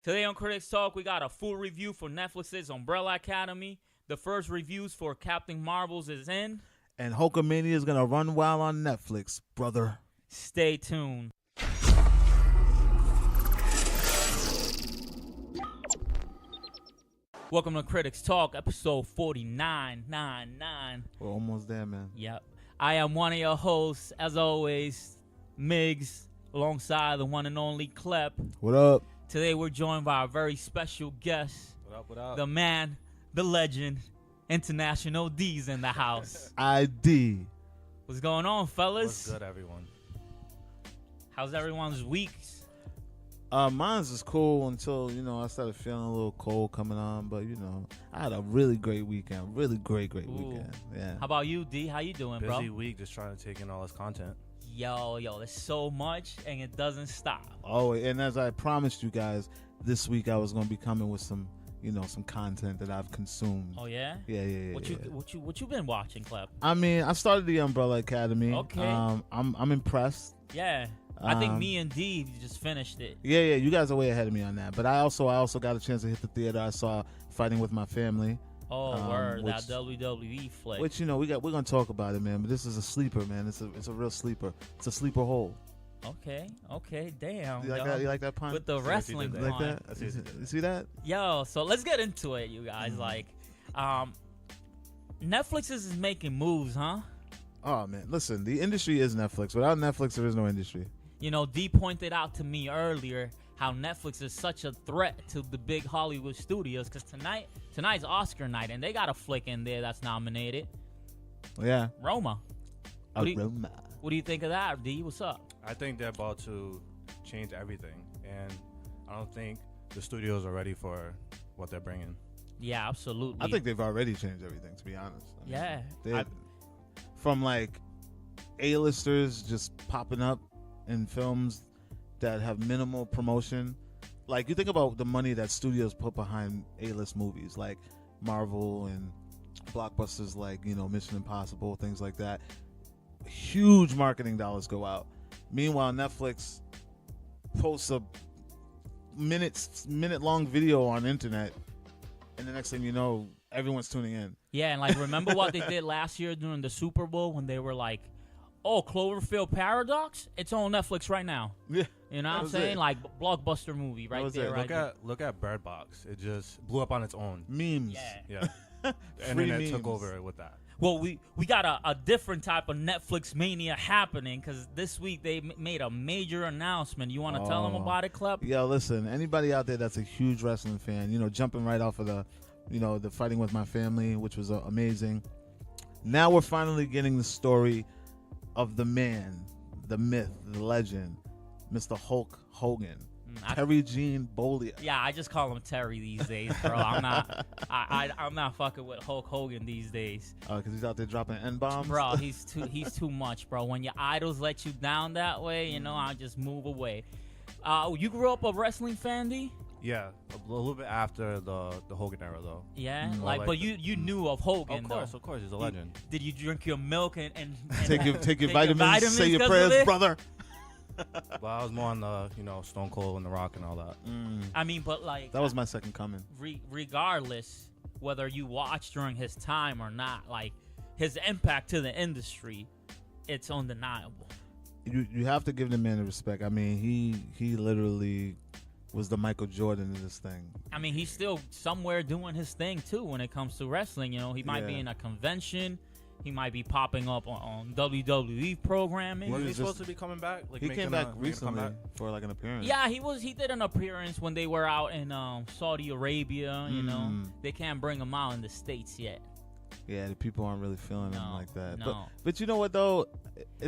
Today on CritiX Talk, we got a full review for Netflix's Umbrella Academy. The first reviews for Captain Marvels is in. And Hulkamania is going to run wild on Netflix, brother. Stay tuned. Welcome to CritiX Talk, episode 4999. We're almost there, man. Yep. I am one of your hosts, as always, Migz, alongside the one and only Klep. What up? Today we're joined by a very special guest. What up? The man, the legend, International D's in the house. ID. What's going on, fellas? What's good, everyone? How's everyone's weeks? Mine's is cool until, I started feeling a little cold coming on. But, I had a really great weekend. Really great weekend. Yeah. How about you, D? How you doing, bro? Busy week, just trying to take in all this content. Yo, there's so much, and it doesn't stop. Oh, and as I promised you guys, this week I was going to be coming with some, some content that I've consumed. Oh, yeah? Yeah. What you been watching, Klep? I mean, I started the Umbrella Academy. Okay. I'm impressed. Yeah. I think me and D just finished it. Yeah, you guys are way ahead of me on that. But I also got a chance to hit the theater. I saw Fighting with My Family. Oh, word, that WWE flick. Which we're gonna talk about it, man. But this is a sleeper, man. It's a real sleeper. It's a sleeper hole. Okay, damn. You like that? You like that pun? With the wrestling you like that? You see that? Yo, so let's get into it, you guys. Netflix is making moves, huh? Oh man, listen. The industry is Netflix. Without Netflix, there is no industry. D pointed out to me earlier how Netflix is such a threat to the big Hollywood studios because tonight's Oscar night, and they got a flick in there that's nominated. Yeah. Roma. Roma. What do you think of that, D? What's up? I think they're about to change everything, and I don't think the studios are ready for what they're bringing. Yeah, absolutely. I think they've already changed everything, to be honest. From like A-listers just popping up in films that have minimal promotion. Like, you think about the money that studios put behind A-list movies like Marvel and blockbusters like, Mission Impossible, things like that. Huge marketing dollars go out. Meanwhile, Netflix posts a minute-long video on the internet, and the next thing you know, everyone's tuning in. Yeah, and remember what they did last year during the Super Bowl when they were like, oh, Cloverfield Paradox? It's on Netflix right now. Yeah. You know what I'm saying? Like, blockbuster movie right there. Look at Bird Box. It just blew up on its own. Memes. Yeah. And then it took over with that. Well, we got a different type of Netflix mania happening because this week they made a major announcement. You want to tell them about it, Klep? Yeah, listen, anybody out there that's a huge wrestling fan, jumping right off of the Fighting with My Family, which was amazing. Now we're finally getting the story of the man, the myth, the legend, Mr. Hulk Hogan. Terry Gene Bollea. Yeah, I just call him Terry these days, bro. I'm not fucking with Hulk Hogan these days. Oh, because he's out there dropping N-bombs? Bro, he's too much, bro. When your idols let you down that way, I just move away. You grew up a wrestling fan, D? Yeah, a little bit after the Hogan era, though. Yeah, but you knew of Hogan, Of course, he's a legend. Did you drink your milk and take your vitamins, say your prayers, brother? But I was more on the, Stone Cold and The Rock and all that. I mean, but that was my second coming. Regardless, whether you watched during his time or not, his impact to the industry, it's undeniable. You have to give the man the respect. I mean, he literally was the Michael Jordan of this thing. I mean, he's still somewhere doing his thing too when it comes to wrestling. He might be in a convention. He might be popping up on WWE programming. Was he supposed to be coming back? He came back recently for an appearance. Yeah, he did an appearance when they were out in Saudi Arabia. They can't bring him out in the States yet. Yeah, the people aren't really feeling him like that. No. But you know what though?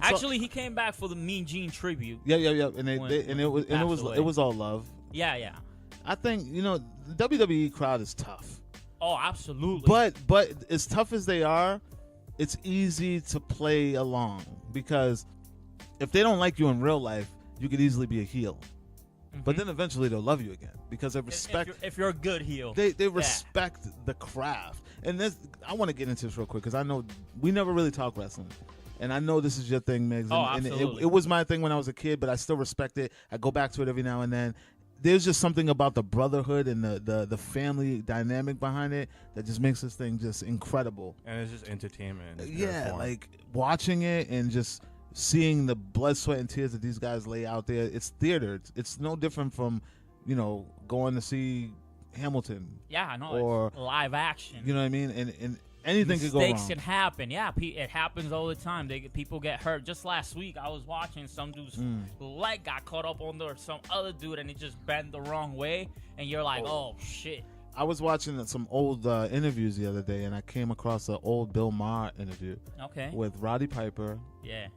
Actually, he came back for the Mean Gene tribute. Yeah, and it was all love. Yeah. I think the WWE crowd is tough. Oh, absolutely. But as tough as they are, it's easy to play along because if they don't like you in real life, you could easily be a heel. Mm-hmm. But then eventually they'll love you again because they respect. If you're a good heel, they respect the craft. And I want to get into this real quick because I know we never really talk wrestling. And I know this is your thing, Migz. Absolutely. And it was my thing when I was a kid, but I still respect it. I go back to it every now and then. there's just something about the brotherhood and the family dynamic behind it that just makes this thing just incredible. And it's just entertainment. Yeah, like watching it and just seeing the blood, sweat, and tears that these guys lay out there. It's theater. It's no different from, going to see Hamilton. Yeah, I know. Or it's live action. You know what I mean? And anything could go wrong. Mistakes can happen. Yeah, it happens all the time. People get hurt. Just last week, I was watching some dude's leg got caught up on some other dude, and it just bent the wrong way. And you're like, oh shit. I was watching some old interviews the other day, and I came across an old Bill Maher interview. Okay. With Roddy Piper. Yeah.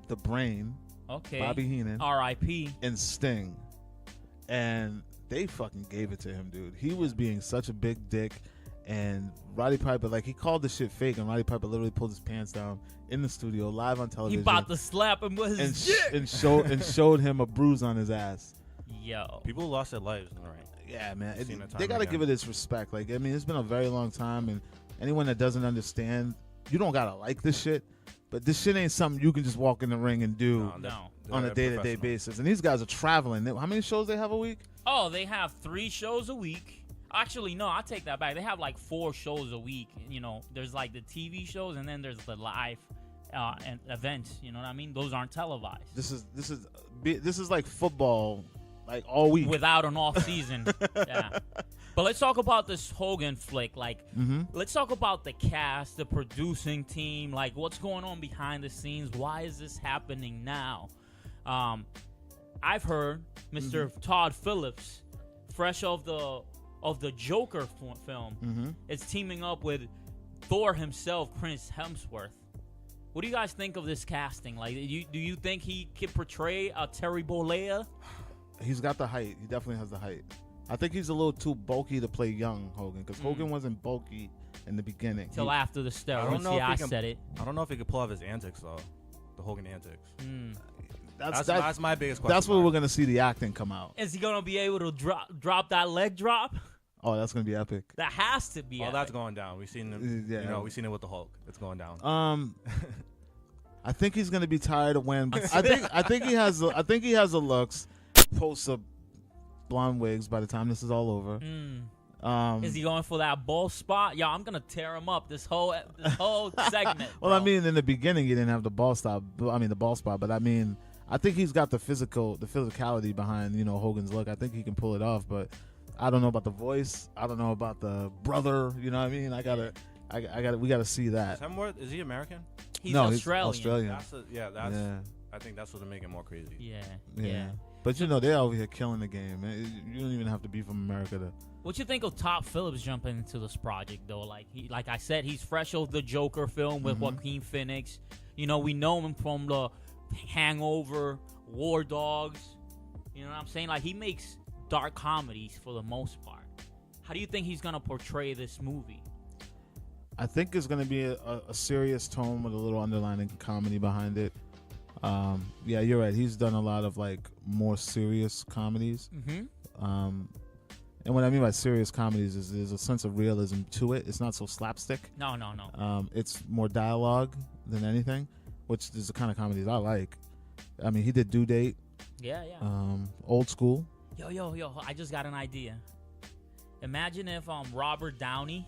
The Brain. Okay. Bobby Heenan. R.I.P. And Sting. And they fucking gave it to him, dude. He was being such a big dick. And Roddy Piper, he called the shit fake, and Roddy Piper literally pulled his pants down in the studio, live on television. He about to slap him with his dick. And showed him a bruise on his ass. Yo. People lost their lives, right? Yeah, man. They got to give it its respect. It's been a very long time, and anyone that doesn't understand, you don't got to like this shit, but this shit ain't something you can just walk in the ring and do on a day-to-day basis. And these guys are traveling. How many shows they have a week? Oh, they have 3 shows a week. Actually, no, I take that back. They have 4 shows a week. There's the TV shows, and then there's the live and events. You know what I mean? Those aren't televised. This is like football, all week without an off season. Yeah. But let's talk about this Hogan flick. Let's talk about the cast, the producing team. What's going on behind the scenes? Why is this happening now? I've heard Mr. Todd Phillips, fresh off the Joker film, is teaming up with Thor himself, Chris Hemsworth. What do you guys think of this casting? Do you think he could portray a Terry Bollea? He's got the height. He definitely has the height. I think he's a little too bulky to play young Hogan, because Hogan wasn't bulky in the beginning. Till after the steroids. I said it. I don't know if he could pull off his antics, though. The Hogan antics. That's my biggest question. That's where we're going to see the acting come out. Is he going to be able to drop that leg drop? Oh, that's going to be epic. That has to be epic. That's going down. We've seen it, we've seen it with the Hulk. It's going down. I think he's going to be tired of wearing. I think he has the looks post the blonde wigs by the time this is all over. Is he going for that ball spot? Yo, I'm gonna tear him up this whole segment. Well, bro. In the beginning he didn't have the ball spot, but I think he's got the physicality behind Hogan's look. I think he can pull it off, but I don't know about the voice. I don't know about the brother. You know what I mean? We gotta see that. Is he American? He's Australian. He's Australian. I think that's what'll make it more crazy. Yeah. But they're over here killing the game. You don't even have to be from America to. What you think of Todd Phillips jumping into this project though? Like I said, he's fresh off the Joker film with Joaquin Phoenix. We know him from the Hangover, War Dogs. You know what I'm saying? He makes dark comedies for the most part. How do you think he's gonna portray this movie? I think it's gonna be a serious tone with a little underlining comedy behind it. Yeah, you're right. He's done a lot of more serious comedies. And what I mean by serious comedies is there's a sense of realism to it. It's not so slapstick. No. It's more dialogue than anything, which is the kind of comedies I like. He did Due Date. Yeah. Old School. Yo, I just got an idea. Imagine if Robert Downey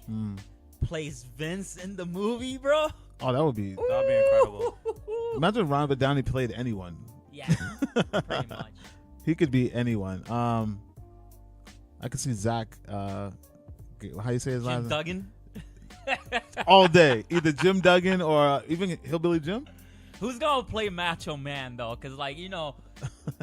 plays Vince in the movie, bro. Oh, that'd be incredible. Imagine Robert Downey played anyone. Yeah, pretty much. He could be anyone. I could see Zach. How you say his last name? Duggan. All day, either Jim Duggan or even Hillbilly Jim. Who's gonna play Macho Man though? Because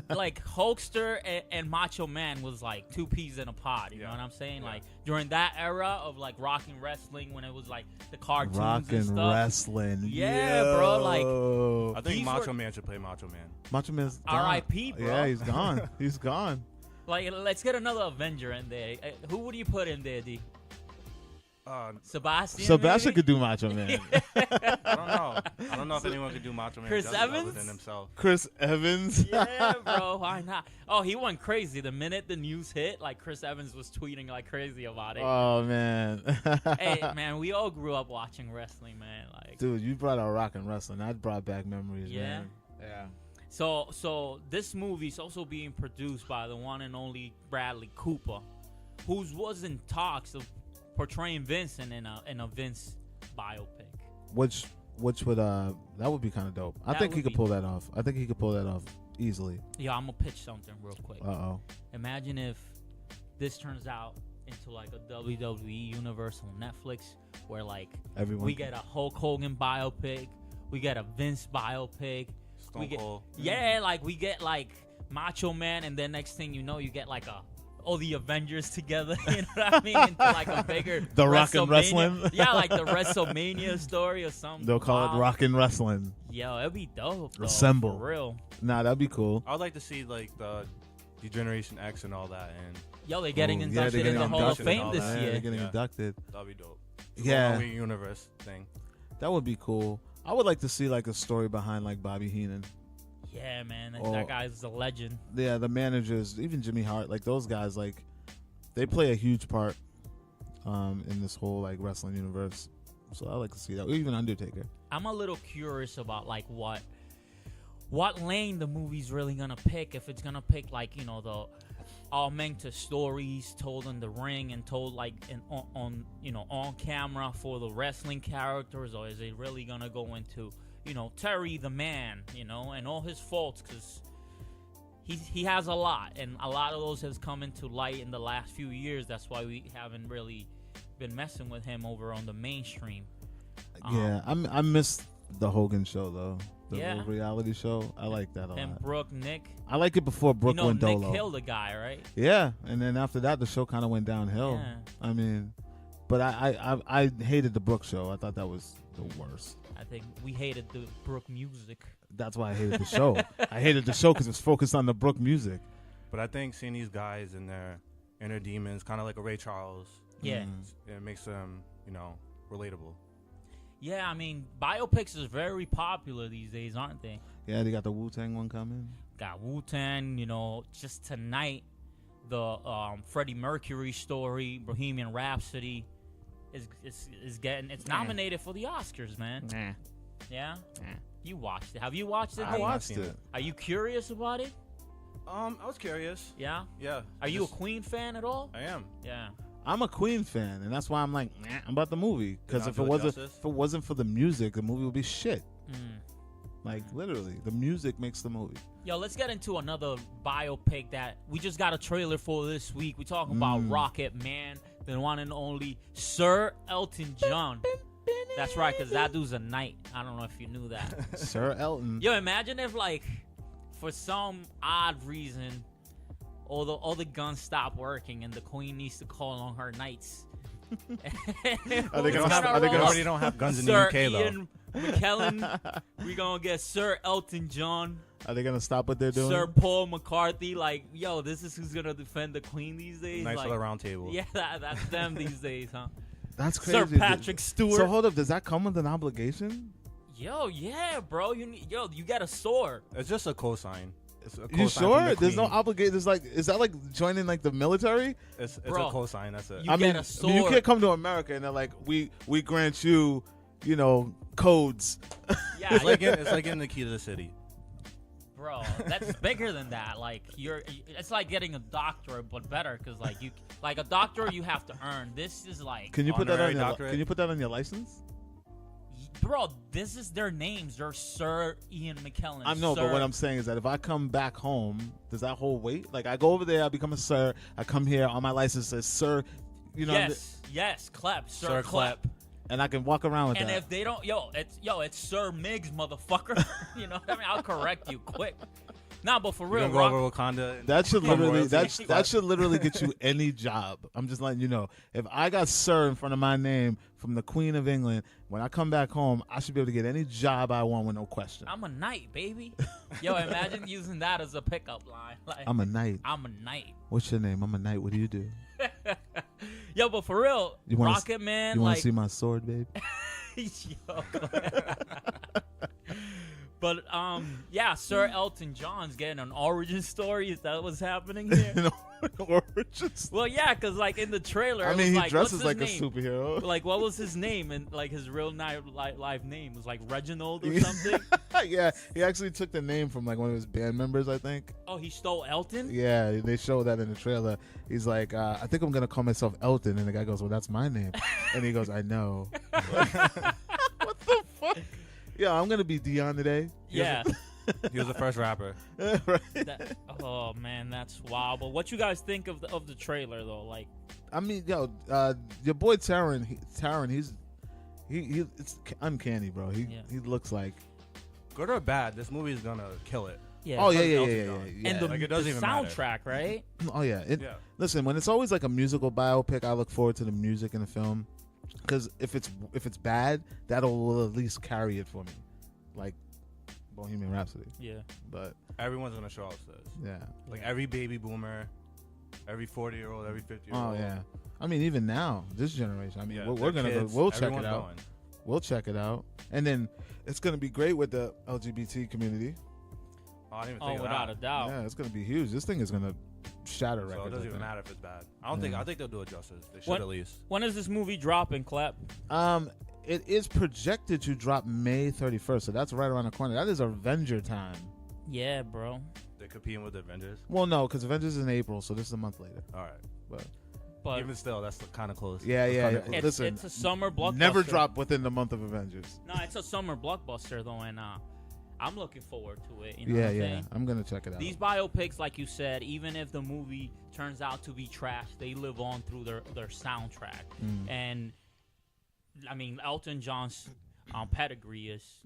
Hulkster and Macho Man was two peas in a pod. You know what I'm saying? Yeah. During that era of rockin' wrestling, when it was the cartoons Rockin' and stuff. wrestling. Yeah, bro. I think Macho Man should play Macho Man. Macho Man's gone. R.I.P. bro. Yeah, he's gone. He's gone. Let's get another Avenger in there. Who would you put in there, D? Sebastian maybe? Could do Macho Man. I don't know if anyone could do Macho Man. Chris Evans? Other than himself. Chris Evans. Yeah, bro. Why not? Oh, he went crazy the minute the news hit. Chris Evans was tweeting crazy about it. Oh man. Hey man, we all grew up watching wrestling, man. Dude, you brought out rock and wrestling. That brought back memories. Yeah. Man. Yeah. So this movie's also being produced by the one and only Bradley Cooper, who was in talks of portraying Vincent in a Vince biopic. Which would that would be kind of dope. I think he could pull that off. I think he could pull that off easily. Yeah, I'm gonna pitch something real quick. Imagine if this turns out into like a WWE universe on Netflix, where like we get a Hulk Hogan biopic, we get a Vince biopic, Stone Cold. Like we get like Macho Man, and then next thing you know, you get like all the Avengers together. You know what I mean? Into like a bigger The Rock and Wrestling. Yeah, like the WrestleMania story or something. They'll call it Rock and Wrestling. Yo, it'd be dope. Though, Assemble. For real. Nah, that'd be cool. I would like to see like the Generation X and all that, and yo, they're getting inducted in the Hall of Fame this year. They're getting inducted. That'd be dope. Yeah, universe thing. That would be cool. I would like to see like a story behind like Bobby Heenan. Yeah, man, that guy's a legend. Yeah, the managers, even Jimmy Hart, like those guys, like they play a huge part in this whole like wrestling universe. So I like to see that. Or even Undertaker. I'm a little curious about like what lane the movie's really gonna pick. If it's gonna pick like, you know, the augmented stories told in the ring and told like on camera for the wrestling characters, or is it really gonna go into, you know, Terry the Man, you know, and all his faults, because he has a lot, and a lot of those has come into light in the last few years. That's why we haven't really been messing with him over on the mainstream. Yeah, I miss the Hogan show though. The Yeah. reality show. I like that a And lot. Brooke, Nick. I like it before Brooke You know, went Dolo. Nick killed the guy, right? Yeah, and then after that, the show kind of went downhill. Yeah. I mean, but I hated the Brooke show. I thought that was the worst. I think we hated the Brooke music. That's why I hated the show. I hated the show because it was focused on the Brooke music. But I think seeing these guys in their inner demons, kind of like a Ray Charles, Yeah. it makes them, you know, relatable. Yeah, I mean, biopics is very popular these days, aren't they? Yeah, they got the Wu-Tang one coming. Got Wu-Tang, you know, just tonight, the Freddie Mercury story, Bohemian Rhapsody, is getting, it's nominated for the Oscars, man. Nah. Yeah? You watched it. Have you watched it? I Dave? watched it. Are you curious about it? I was curious. Yeah? Yeah. Are you a Queen fan at all? I am. Yeah. I'm a Queen fan, and that's why I'm like, about the movie. Because Did if not it do it wasn't justice? for the music, the movie would be shit. Mm. Like literally, the music makes the movie. Yo, let's get into another biopic that we just got a trailer for this week. We're talking about Rocket Man, the one and only Sir Elton John. That's right, because that dude's a knight. I don't know if you knew that. Sir Elton. Yo, imagine if, like, for some odd reason, all the guns stop working and the queen needs to call on her knights. Are they already don't have guns in the Sir UK Ian McKellen. We're gonna get Sir Elton John. Are they gonna stop what they're doing? Sir Paul McCarthy. Like, yo, this is who's gonna defend the queen these days. Nice like, little round table. Yeah, that's them these days, huh? That's crazy. Sir Patrick Stewart. So hold up, does that come with an obligation? Yo, yeah, bro. You got a sword. It's just a cosign. It's a You cosign from sure? the There's no queen. obligation. There's like, is that like joining like the military? It's Bro, a cosign. That's it. you I get mean, a sword. you can't come to America and they're like, we grant you, you know, codes. Yeah, It's like getting the key to the city. bro, that's bigger than that. Like it's like getting a doctorate, but better, because like a doctorate you have to earn. This is like, Can you put that on Honorary your doctorate. Can you put that on your license? bro, this is their names. They're Sir Ian McKellen. I know, but Sir- what I'm saying is that if I come back home, does that hold weight? Like I go over there, I become a sir. I come here on my license says sir, you know, yes, Klep, Sir Sir Klep. and I can walk around with And that. if they don't, it's Sir Migz, motherfucker. You know what I mean? I'll correct you quick. Nah, but for We're real, gonna go Rock, over Wakanda. and That should become literally royalty. that should literally get you any job. I'm just letting you know. If I got sir in front of my name from the Queen of England, when I come back home, I should be able to get any job I want with no question. I'm a knight, baby. Yo, imagine using that as a pickup line. Like, I'm a knight. I'm a knight. What's your name? I'm a knight. What do you do? Yo, but for real, You wanna Rocket Man, You want like, to see my sword, babe? yo. But yeah, Sir Elton John's getting an origin story. Is that what's happening here? or just. Well, yeah, because like in the trailer, I it mean, was he like, dresses what's like his a name? superhero. Like, what was his name? And like his real live name was like Reginald or something. Yeah, he actually took the name from like one of his band members, I think. Oh, he stole Elton? Yeah, they show that in the trailer. He's like, I think I'm gonna call myself Elton, and the guy goes, "Well, that's my name," and he goes, "I know." What the fuck? Yeah, I'm gonna be Dion today. Yeah. He was the first rapper. Right? Oh man, that's wild. But what you guys think of the trailer though? Like, I mean, yo, your boy Taron, he's it's uncanny, bro. He looks like. Good or bad, this movie is gonna kill it. yeah. Oh yeah, Elton yeah. John. And the, Like, it doesn't the even matter. soundtrack, right? Oh yeah. Yeah. Listen, when it's always like a musical biopic, I look forward to the music in the film, because if it's bad, will at least carry it for me, like Bohemian Rhapsody. Yeah. But Everyone's gonna show up to this. yeah. Like every baby boomer, every 40-year-old, every 50-year-old. Oh yeah. I mean, even now, this generation. I mean, Yeah, we're their gonna go. kids, We'll check it everyone's out. going. We'll check it out, and then it's gonna be great with the LGBT community. Oh, I didn't even Oh, think of without that. a doubt. Yeah, it's gonna be huge. This thing is gonna shatter So records. it doesn't I even think. matter if it's bad. I think they'll do it justice. They should What- at least. When is this movie dropping, Klep? It is projected to drop May 31st, so that's right around the corner. That is Avenger time. Yeah, bro. They're competing with the Avengers. Well, no, because Avengers is in April, so this is a month later. All right. But Even still, that's kind of close. Yeah, That's yeah, kinda yeah. close. it's, Listen, it's a summer blockbuster. Never drop within the month of Avengers. No, it's a summer blockbuster though, and I'm looking forward to it. You know Yeah, what I'm yeah. saying? I'm gonna check it out. These biopics, like you said, even if the movie turns out to be trash, they live on through their soundtrack. And I mean, Elton John's pedigree is,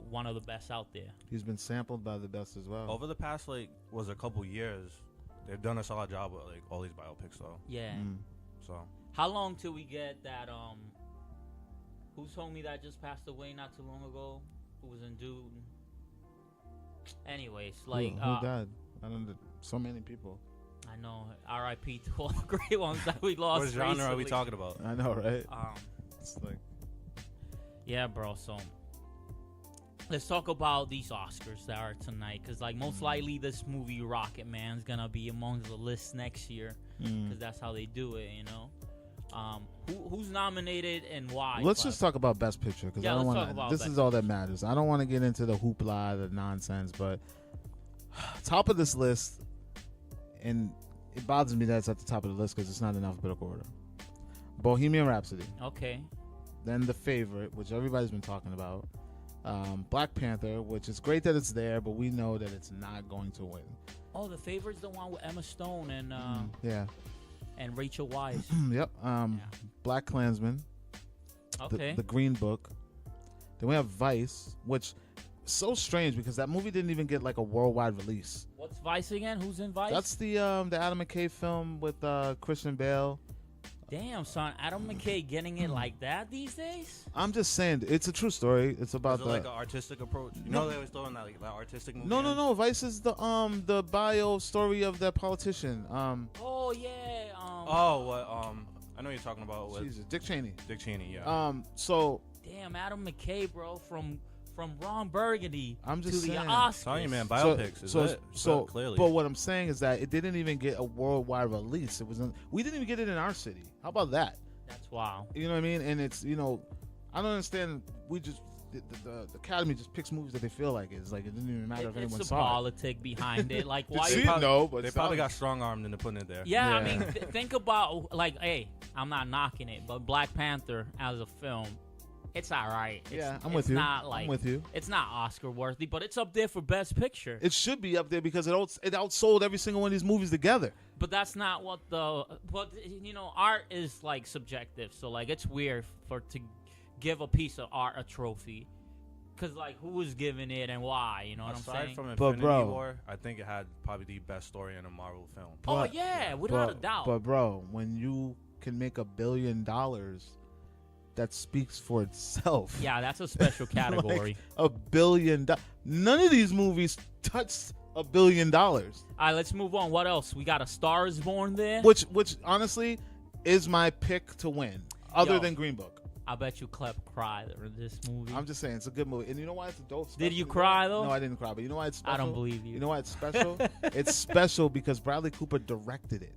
one of the best out there. He's been sampled by the best as well. Over the past a couple years, they've done a solid job with all these biopics though. Yeah. So How long till we get that? Who's homie that just passed away not too long ago? Who was in Dude? Anyways, like who died? I don't know. So many people. I know. R.I.P. to all the great ones that we lost. what genre are we recently. talking about? I know, right? It's like, Yeah, bro. So let's talk about these Oscars that are tonight, because like most likely this movie Rocket Man's gonna be among the list next year, because that's how they do it, Who's nominated and why? let's Klep? just talk about Best Picture, because Yeah, I don't let's want talk about to. This Best is all that matters. I don't want to get into the hoopla, the nonsense, but top of this list, and it bothers me that it's at the top of the list because it's not in alphabetical order. Bohemian Rhapsody, Okay. then The Favorite, which everybody's been talking about. Black Panther, which is great that it's there, but we know that it's not going to win. Oh, The Favorite's the one with Emma Stone and Yeah. and Rachel Weisz. Yep. Black Klansman, Okay. the Green Book. Then we have Vice, which so strange because that movie didn't even get like a worldwide release. What's Vice again? Who's in Vice? That's the Adam McKay film with Christian Bale. Damn, son. Adam McKay getting it like that these days? I'm just saying, it's a true story. It's about Is it the like an artistic approach? You know they always throw in that artistic movie. no. Vice is the bio story of that politician. Oh yeah. I know you're talking about with Jesus, Dick Cheney. Dick Cheney. Yeah. So Damn, Adam McKay, bro, from Ron Burgundy I'm to just the saying. Oscars. Telling you, man, biopics. So clearly. But what I'm saying is that it didn't even get a worldwide release. We didn't even get it in our city. How about that? That's wild. You know what I mean? And it's, I don't understand. We just the Academy just picks movies that they feel like. It's like it didn't even matter if anyone It's a saw it. politic behind it. Like why? See you it? probably- No, but they it's probably not. got strong armed into putting it there. Yeah, I Yeah. mean, think about hey, I'm not knocking it, but Black Panther as a film, it's all right. Yeah, I'm it's with you. Not like I'm with you. It's not Oscar worthy, but it's up there for Best Picture. It should be up there because it outsold every single one of these movies together. But that's not what art is like subjective. So like it's weird to give a piece of art a trophy, because like who was giving it and why? You know what I'm Aside saying? from But, Infinity bro- War, I think it had probably the best story in a Marvel film. Oh yeah, without a doubt. But bro, when you can make $1 billion, that speaks for itself. Yeah, that's a special category. Like, $1 billion. None of these movies touched $1 billion. All right, let's move on. What else? We got A Star Is Born there. Which honestly is my pick to win, other Yo. than Green Book. I bet you Klep cried in this movie. I'm just saying it's a good movie, and you know why it's a dope. Did you special? cry, though? No, I didn't cry. But you know why it's special? I don't believe you. You know why it's special? It's special because Bradley Cooper directed it.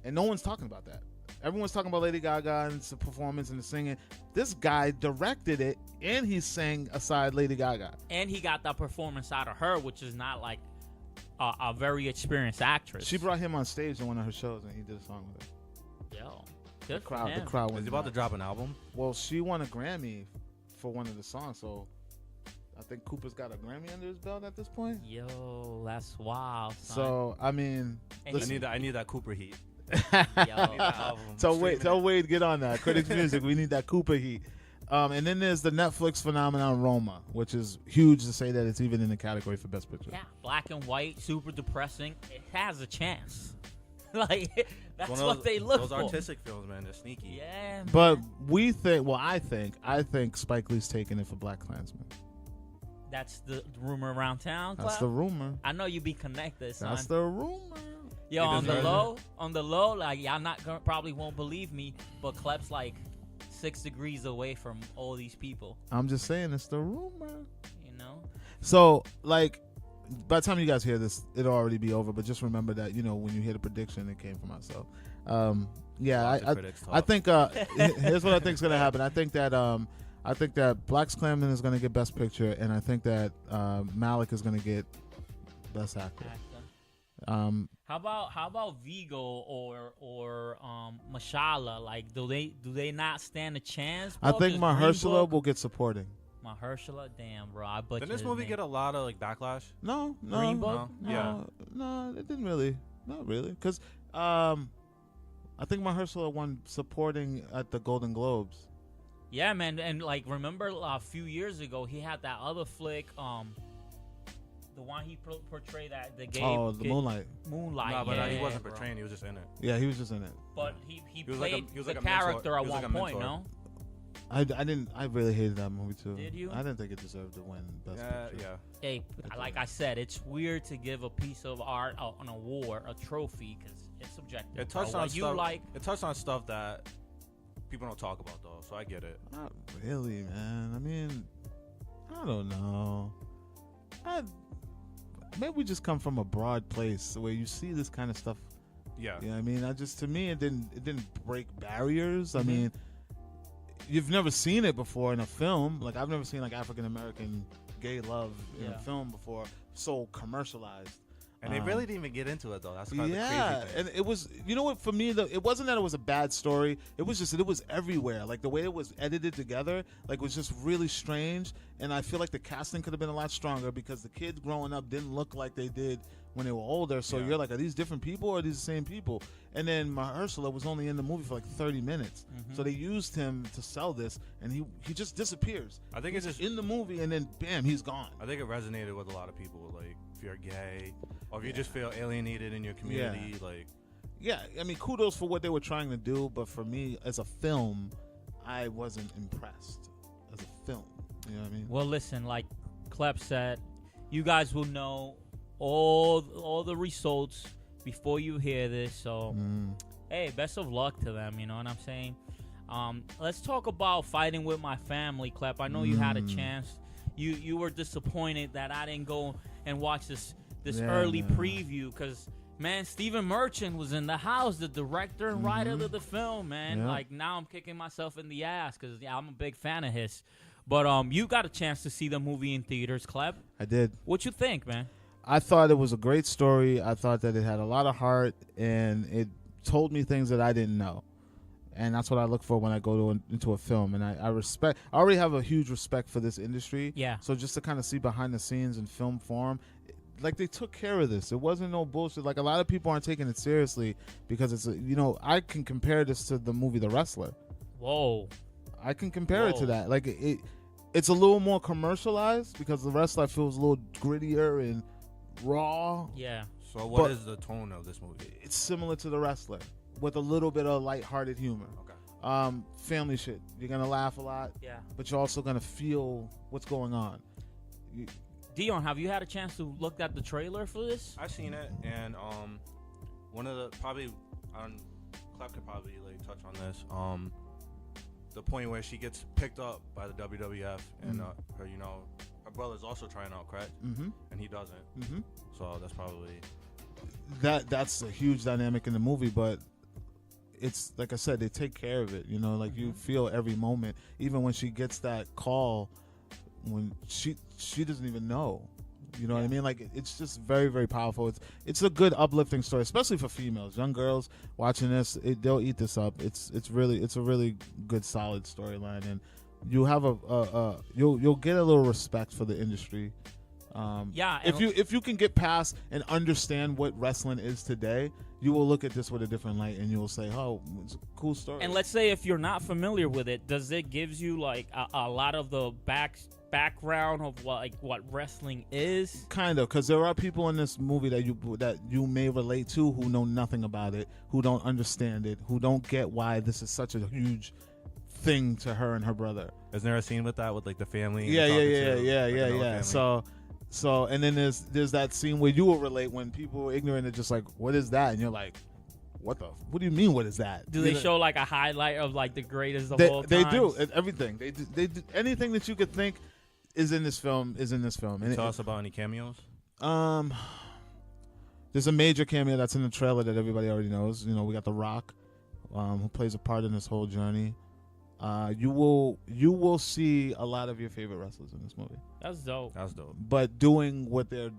and no one's talking about that. Everyone's talking about Lady Gaga and the performance and the singing. This guy directed it, and he sang aside Lady Gaga. And he got that performance out of her, which is not like a very experienced actress. She brought him on stage in one of her shows, and he did a song with her. Yo, good for The him. crowd Is went he about to nuts. drop an album? Well, she won a Grammy for one of the songs, so I think Cooper's got a Grammy under his belt at this point. Yo, that's wild. Son. So I mean, And listen. I need that Cooper heat. Yo, Album. Tell Streaming Wade get on that. Critics Music, we need that Cooper heat. And then there's the Netflix phenomenon Roma, which is huge to say that it's even in the category for Best Picture. yeah, black and white, super depressing. It has a chance. Like that's One of what they look those for. artistic films, man. They're sneaky. Yeah, man. But we think, well, I think Spike Lee's taking it for Black Klansman. That's the rumor around town. That's Klep? the rumor. I know you be connected, son. That's the rumor. Yo, He on the deserves low, like y'all probably won't believe me, but Klep's like 6 degrees away from all these people. I'm just saying it's the rumor. You know? So, like, by the time you guys hear this, it'll already be over. But just remember that, when you hear the prediction, it came from myself. Yeah, Lots of critics I talk. think here's what I think is going to happen. I think that Black Klansman is going to get Best Picture, and I think that Malik is going to get Best Actor. How about Vigo or Mashallah? Like, do they not stand a chance? I bro? think 'Cause Green Mahershala Book- will get supporting. Mahershala, damn, bro, I butchered Didn't this his movie name. get a lot of like backlash? No, Green Book? no, it didn't really. Not really, because I think Mahershala won supporting at the Golden Globes. Yeah, man, and like remember a few years ago he had that other flick, the one he portrayed that the gay. Moonlight. Moonlight. No, but he yeah, wasn't bro. portraying. He was just in it. Yeah, he was just in it. But he was like played he was the like a mentor. character at He was one like a point, mentor. no? I really hated that movie too. Did you? I didn't think it deserved to win Best Picture. Yeah. Hey, like I said, it's weird to give a piece of art, an award, a trophy, because it's subjective. It bro. touched on What you stuff. like. It touched on stuff that people don't talk about though, so I get it. Not really, man. I mean, I don't know. Maybe we just come from a broad place where you see this kind of stuff. Yeah. You know what I mean? To me, it didn't break barriers. I Mm-hmm. mean, you've never seen it before in a film. Like, I've never seen like African American gay love in a film before, so commercialized. And they really didn't even get into it though. That's kind of the Yeah, crazy thing. and it was, you know what, for me, it wasn't that it was a bad story. It was just that it was everywhere. Like, the way it was edited together, like, was just really strange. And I feel like the casting could have been a lot stronger because the kids growing up didn't look like they did when they were older. So Yeah. you're like, are these different people or are these the same people? And then Mahershala was only in the movie for like 30 minutes. So they used him to sell this, and he just disappears. I think it's just In the movie, and then bam, he's gone. I think it resonated with a lot of people. Like, if you're gay, or if you just feel alienated in your community, like. Yeah, I mean, kudos for what they were trying to do, but for me, as a film, I wasn't impressed as a film. You know what I mean? Well, listen, like Klep said, you guys will know all the results before you hear this. So, hey, best of luck to them. You know what I'm saying? Let's talk about Fighting with My Family, Klep. I know you had a chance. You were disappointed that I didn't go and watch this early preview because, man, Stephen Merchant was in the house, the director and writer of the film, man. Yeah. Like, now I'm kicking myself in the ass because I'm a big fan of his. But you got a chance to see the movie in theaters, Klep. I did. What you think, man? I thought it was a great story. I thought that it had a lot of heart, and it told me things that I didn't know. And that's what I look for when I go into a film. And I already have a huge respect for this industry. Yeah. So just to kind of see behind the scenes in film form, like, they took care of this. It wasn't no bullshit. Like, a lot of people aren't taking it seriously because it's I can compare this to the movie The Wrestler. Whoa. I can compare it to Whoa. that. Like, it's a little more commercialized because The Wrestler feels a little grittier and raw. Yeah. So what But- is the tone of this movie? It's similar to The Wrestler with a little bit of lighthearted humor. Okay. Family shit. You're gonna laugh a lot, Yeah. but you're also gonna feel what's going on. Dion, have you had a chance to look at the trailer for this? I've seen it, and one of the Klep could probably like touch on this. The point where she gets picked up by the WWF, and her brother's also trying out, correct? Mm-hmm. And he doesn't. Mm-hmm. So that's probably That's a huge dynamic in the movie, but it's like I said, they take care of it. You know, like you feel every moment, even when she gets that call, when she doesn't even know. You know what I mean? Like it's just very, very powerful. It's a good uplifting story, especially for females, young girls watching this. They'll eat this up. It's a really good, solid storyline, and you have you'll get a little respect for the industry. If you can get past and understand what wrestling is today, you will look at this with a different light, and you will say, "Oh, it's a cool story." And let's say if you're not familiar with it, does it gives you like a lot of the background of what wrestling is? Kind of, because there are people in this movie that you may relate to who know nothing about it, who don't understand it, who don't get why this is such a huge thing to her and her brother. Isn't there a scene with that with like the family? Yeah. So and then there's that scene where you will relate when people are ignorant and just like, what is that? And you're like, what do you mean, what is that? Do they show like a highlight of like the greatest of all time? They do. Everything. They do. Anything that you could think is in this film. And tell us about any cameos. There's a major cameo that's in the trailer that everybody already knows. You know, we got The Rock, who plays a part in this whole journey. You will see a lot of your favorite wrestlers in this movie. That's dope. But doing what they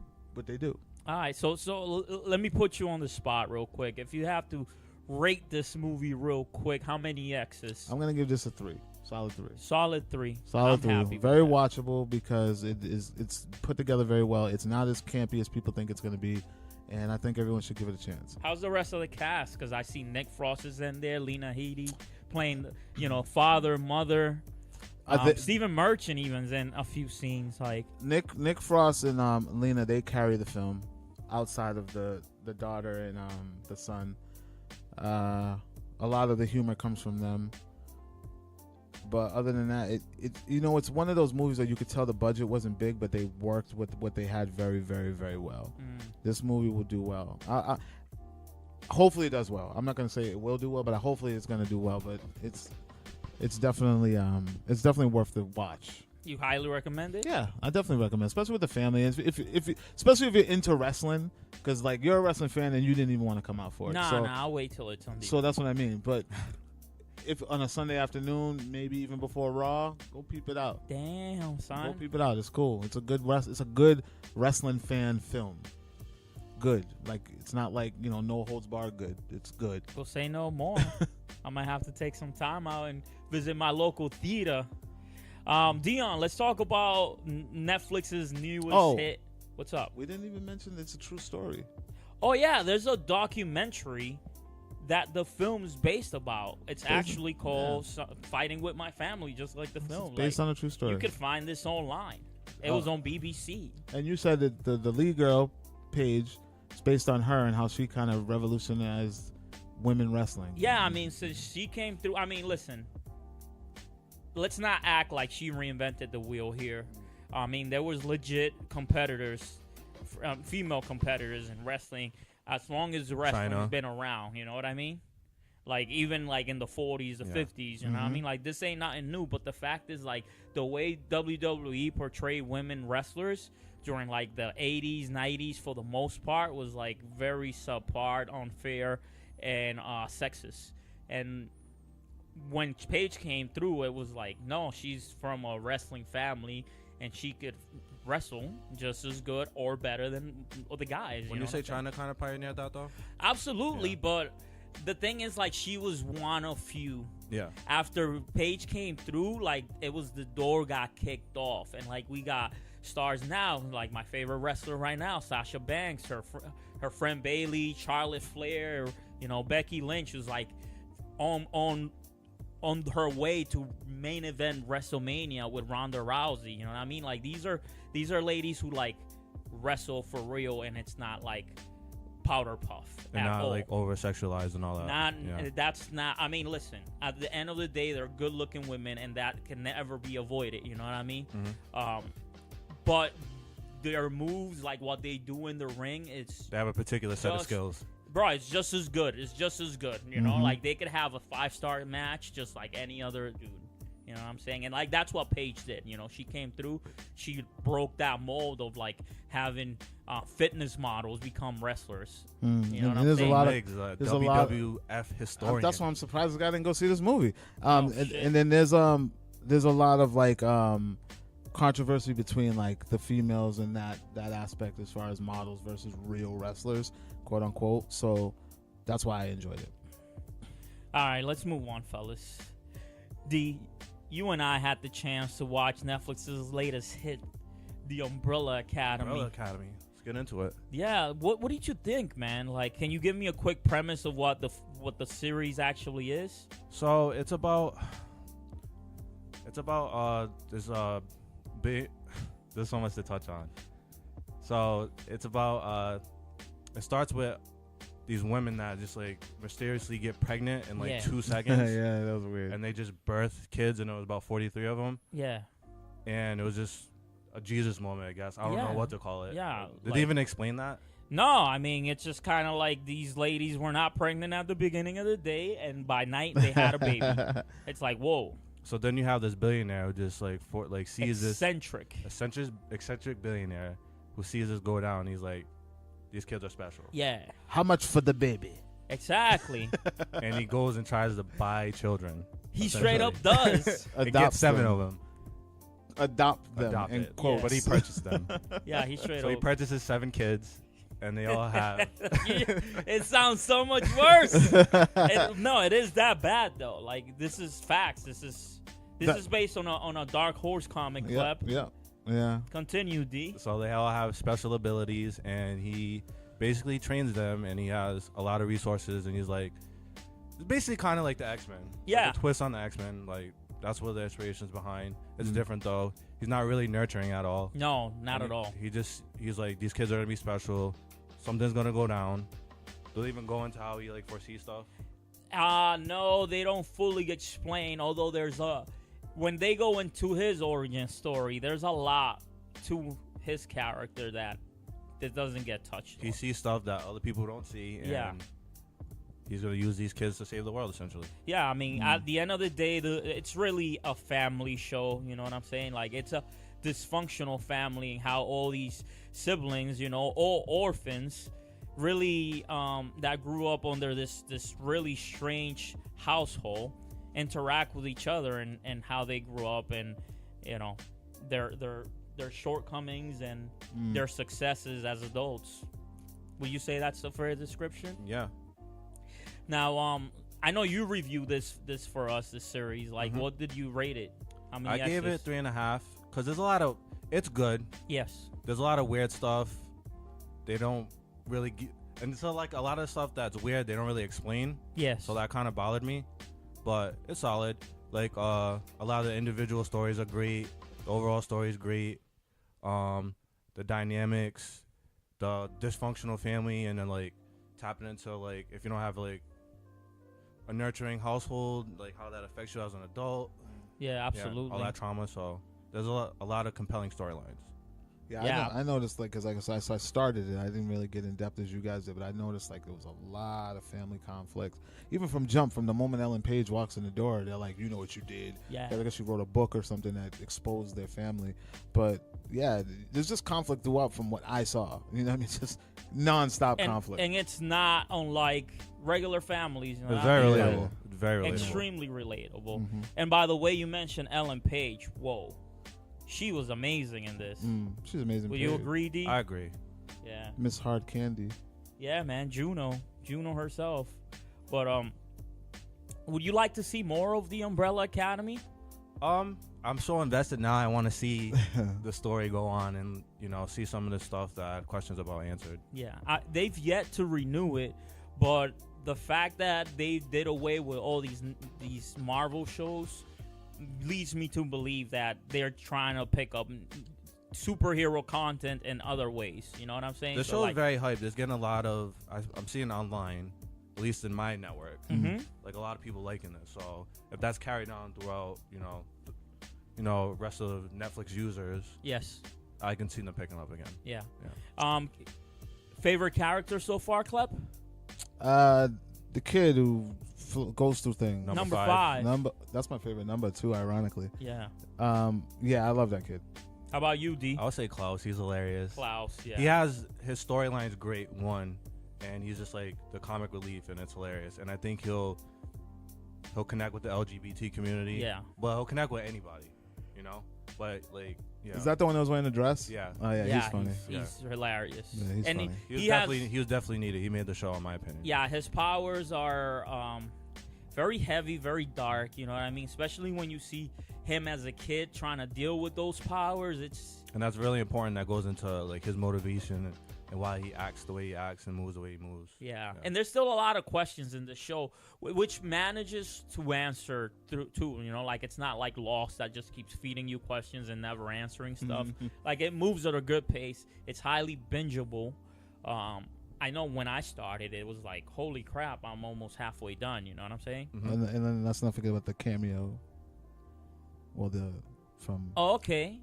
do. All right, so let me put you on the spot real quick. If you have to rate this movie real quick, how many X's? I'm gonna give this a 3. Solid 3. Solid 3. Solid 3. Happy very watchable because it's put together very well. It's not as campy as people think it's gonna be, and I think everyone should give it a chance. How's the rest of the cast? Because I see Nick Frost is in there, Lena Headey playing, father, mother. Stephen Merchant even's in a few scenes. Like Nick Frost and Lena, they carry the film outside of the daughter and the son. A lot of the humor comes from them. But other than that, it's one of those movies that you could tell the budget wasn't big, but they worked with what they had very, very, very well. This movie will do well. Hopefully it does well. I'm not going to say it will do well, but hopefully it's going to do well. But it's definitely worth the watch. You highly recommend it? Yeah, I definitely recommend, especially with the family. Especially if you're into wrestling, because like you're a wrestling fan and you didn't even want to come out for it. Nah, I'll wait till it's on. So that's what I mean. But if on a Sunday afternoon, maybe even before Raw, go peep it out. Damn, son. Go peep it out. It's cool. It's a good wrestling fan film. Good. Like it's not like no holds barred good. It's good. We'll say no more. I might have to take some time out and visit my local theater. Dion, let's talk about Netflix's newest hit. What's up? We didn't even mention it's a true story. Oh yeah, there's a documentary that the film's based about. It's actually called Fighting with My Family, just like the film. It's based on a true story. You could find this online. It was on BBC. And you said that the lead girl, Paige, is based on her and how she kind of revolutionized women wrestling. Yeah, I mean, since she came through, listen, let's not act like she reinvented the wheel here. I mean, there was legit competitors, female competitors in wrestling as long as the wrestling has been around. You know what I mean? Like, even like in the 40s, the 50s, you know what I mean? Like, this ain't nothing new, but the fact is, like, the way WWE portrayed women wrestlers during like the 80s, 90s for the most part was like very subpar, unfair, and sexist. And when Paige came through, it was like, no, she's from a wrestling family and she could wrestle just as good or better than the guys. When you say China kind of pioneered that, though? Absolutely, but the thing is, like, she was one of few. Yeah. After Paige came through, like, it was the door got kicked off, and like we got stars now, like my favorite wrestler right now, Sasha Banks, her friend Bayley, Charlotte Flair, Becky Lynch was like on her way to main event WrestleMania with Ronda Rousey. You know what I mean? Like these are ladies who like wrestle for real, and it's not like powder puff and not all. Like over sexualized and all that. That's not. I mean, listen. At the end of the day, they're good looking women, and that can never be avoided. You know what I mean? Mm-hmm. But their moves, like what they do in the ring, they have a particular set of skills. Bro, it's just as good. You know, like they could have a 5-star match just like any other dude. You know what I'm saying? And like that's what Paige did. You know, she came through. She broke that mold of like having fitness models become wrestlers. You know what I'm there's saying? a lot of Migz, there's a lot WWF historian. that's why I'm surprised the guy didn't go see this movie. Shit. And then there's a lot of like controversy between like the females and that aspect as far as models versus real wrestlers, quote unquote. So that's why I enjoyed it. All right, let's move on, fellas. D, you and I had the chance to watch Netflix's latest hit, The Umbrella Academy. Umbrella Academy. Let's get into it. Yeah, what did you think, man? Like, can you give me a quick premise of what the series actually is? So it's about this big. There's so much to touch on. So it's about it starts with these women that just like mysteriously get pregnant in like 2 seconds. Yeah, that was weird. And they just birth kids, and it was about 43 of them. Yeah. And it was just a Jesus moment, I guess. I don't know what to call it. Yeah. Did they even explain that? No, I mean, it's just kind of like these ladies were not pregnant at the beginning of the day, and by night they had a baby. It's like, whoa. So then you have this billionaire who just sees Eccentric. this eccentric billionaire who sees this go down. And he's like, these kids are special. Yeah. How much for the baby? Exactly. And he goes and tries to buy children. He straight up does. He gets 7 of them. Adopt them. Adopt and it. quote. But he purchased them. Yeah, he straight So up. he purchases 7 kids, and they all have. It sounds so much worse. No, it is that bad though. Like this is facts. This is based on a Dark Horse comic. Klep. Yeah. Continue, D. So they all have special abilities, and he basically trains them, and he has a lot of resources, and he's like, it's basically kind of like the X-Men. Yeah. Like a twist on the X-Men. Like that's what the inspiration's behind. It's different though. He's not really nurturing at all. No, not at all. He's like, these kids are gonna be special. Something's gonna go down. They'll even go into how he like foresees stuff. No, they don't fully explain. Although when they go into his origin story, there's a lot to his character that doesn't get touched. He sees stuff that other people don't see, and he's going to use these kids to save the world, essentially. Yeah, I mean, at the end of the day, it's really a family show. You know what I'm saying? Like, it's a dysfunctional family, and how all these siblings, you know, all orphans, really that grew up under this really strange household, interact with each other, and how they grew up, and you know their shortcomings and their successes as adults. Would you say that's a fair description? Yeah. Now, I know you reviewed this for us, this series. Like, what did you rate it? How many I gave it 3.5 because there's a lot of. It's good. Yes. There's a lot of weird stuff. They don't really and so like a lot of stuff that's weird they don't really explain. Yes. So that kind of bothered me, but it's solid. Like a lot of the individual stories are great. The overall story is great. The dynamics, the dysfunctional family, and then like tapping into like if you don't have like a nurturing household, like how that affects you as an adult. Yeah, absolutely. Yeah, all that trauma. So there's a lot of compelling storylines. Yeah. I noticed, like, because like I started it, I didn't really get in depth as you guys did, but I noticed like there was a lot of family conflicts, even from the moment Ellen Page walks in the door, they're like, you know what you did. Yeah. I guess she wrote a book or something that exposed their family, but yeah, there's just conflict throughout from what I saw. You know what I mean? Just nonstop conflict, and it's not unlike regular families. You know, It's very relatable. Yeah. It's very relatable. Extremely relatable. Mm-hmm. And by the way, you mentioned Ellen Page. Whoa, she was amazing in this. She's amazing. Will you agree, D? I agree. Yeah. Miss Hard Candy. Yeah, man, Juno herself. But would you like to see more of the Umbrella Academy? I'm so invested now. I want to see the story go on and, you know, see some of the stuff that I had questions about answered. Yeah, they've yet to renew it, but the fact that they did away with all these Marvel shows leads me to believe that they're trying to pick up superhero content in other ways. You know what I'm saying? The show is very hyped. It's getting a lot of, I'm seeing online, at least in my network, like a lot of people liking this. So if that's carried on throughout, rest of Netflix users, yes, I can see them picking up again. Yeah. Favorite character so far, Klep? The kid who goes through thing. Number 5. That's my favorite number too. Ironically. Yeah. Yeah, I love that kid. How about you, D? I would say Klaus. He's hilarious. Klaus. Yeah. He has his storyline's great one, and he's just like the comic relief, and it's hilarious. And I think he'll connect with the LGBT community. Yeah. But he'll connect with anybody, you know. But like, yeah. Is that the one that was wearing the dress? Yeah. Oh yeah, he's funny. He's hilarious. Yeah, he's and funny. He was definitely needed. He made the show, in my opinion. Yeah, his powers are very heavy, very dark. You know what I mean? Especially when you see him as a kid trying to deal with those powers. And that's really important. That goes into like his motivation and why he acts the way he acts and moves the way he moves. Yeah. And there's still a lot of questions in the show, which manages to answer through too. You know, like it's not like Lost that just keeps feeding you questions and never answering stuff. Like it moves at a good pace. It's highly bingeable. I know when I started, it was like, holy crap, I'm almost halfway done. You know what I'm saying? Mm-hmm. And then let's not forget about the cameo. Well, from. Oh, okay,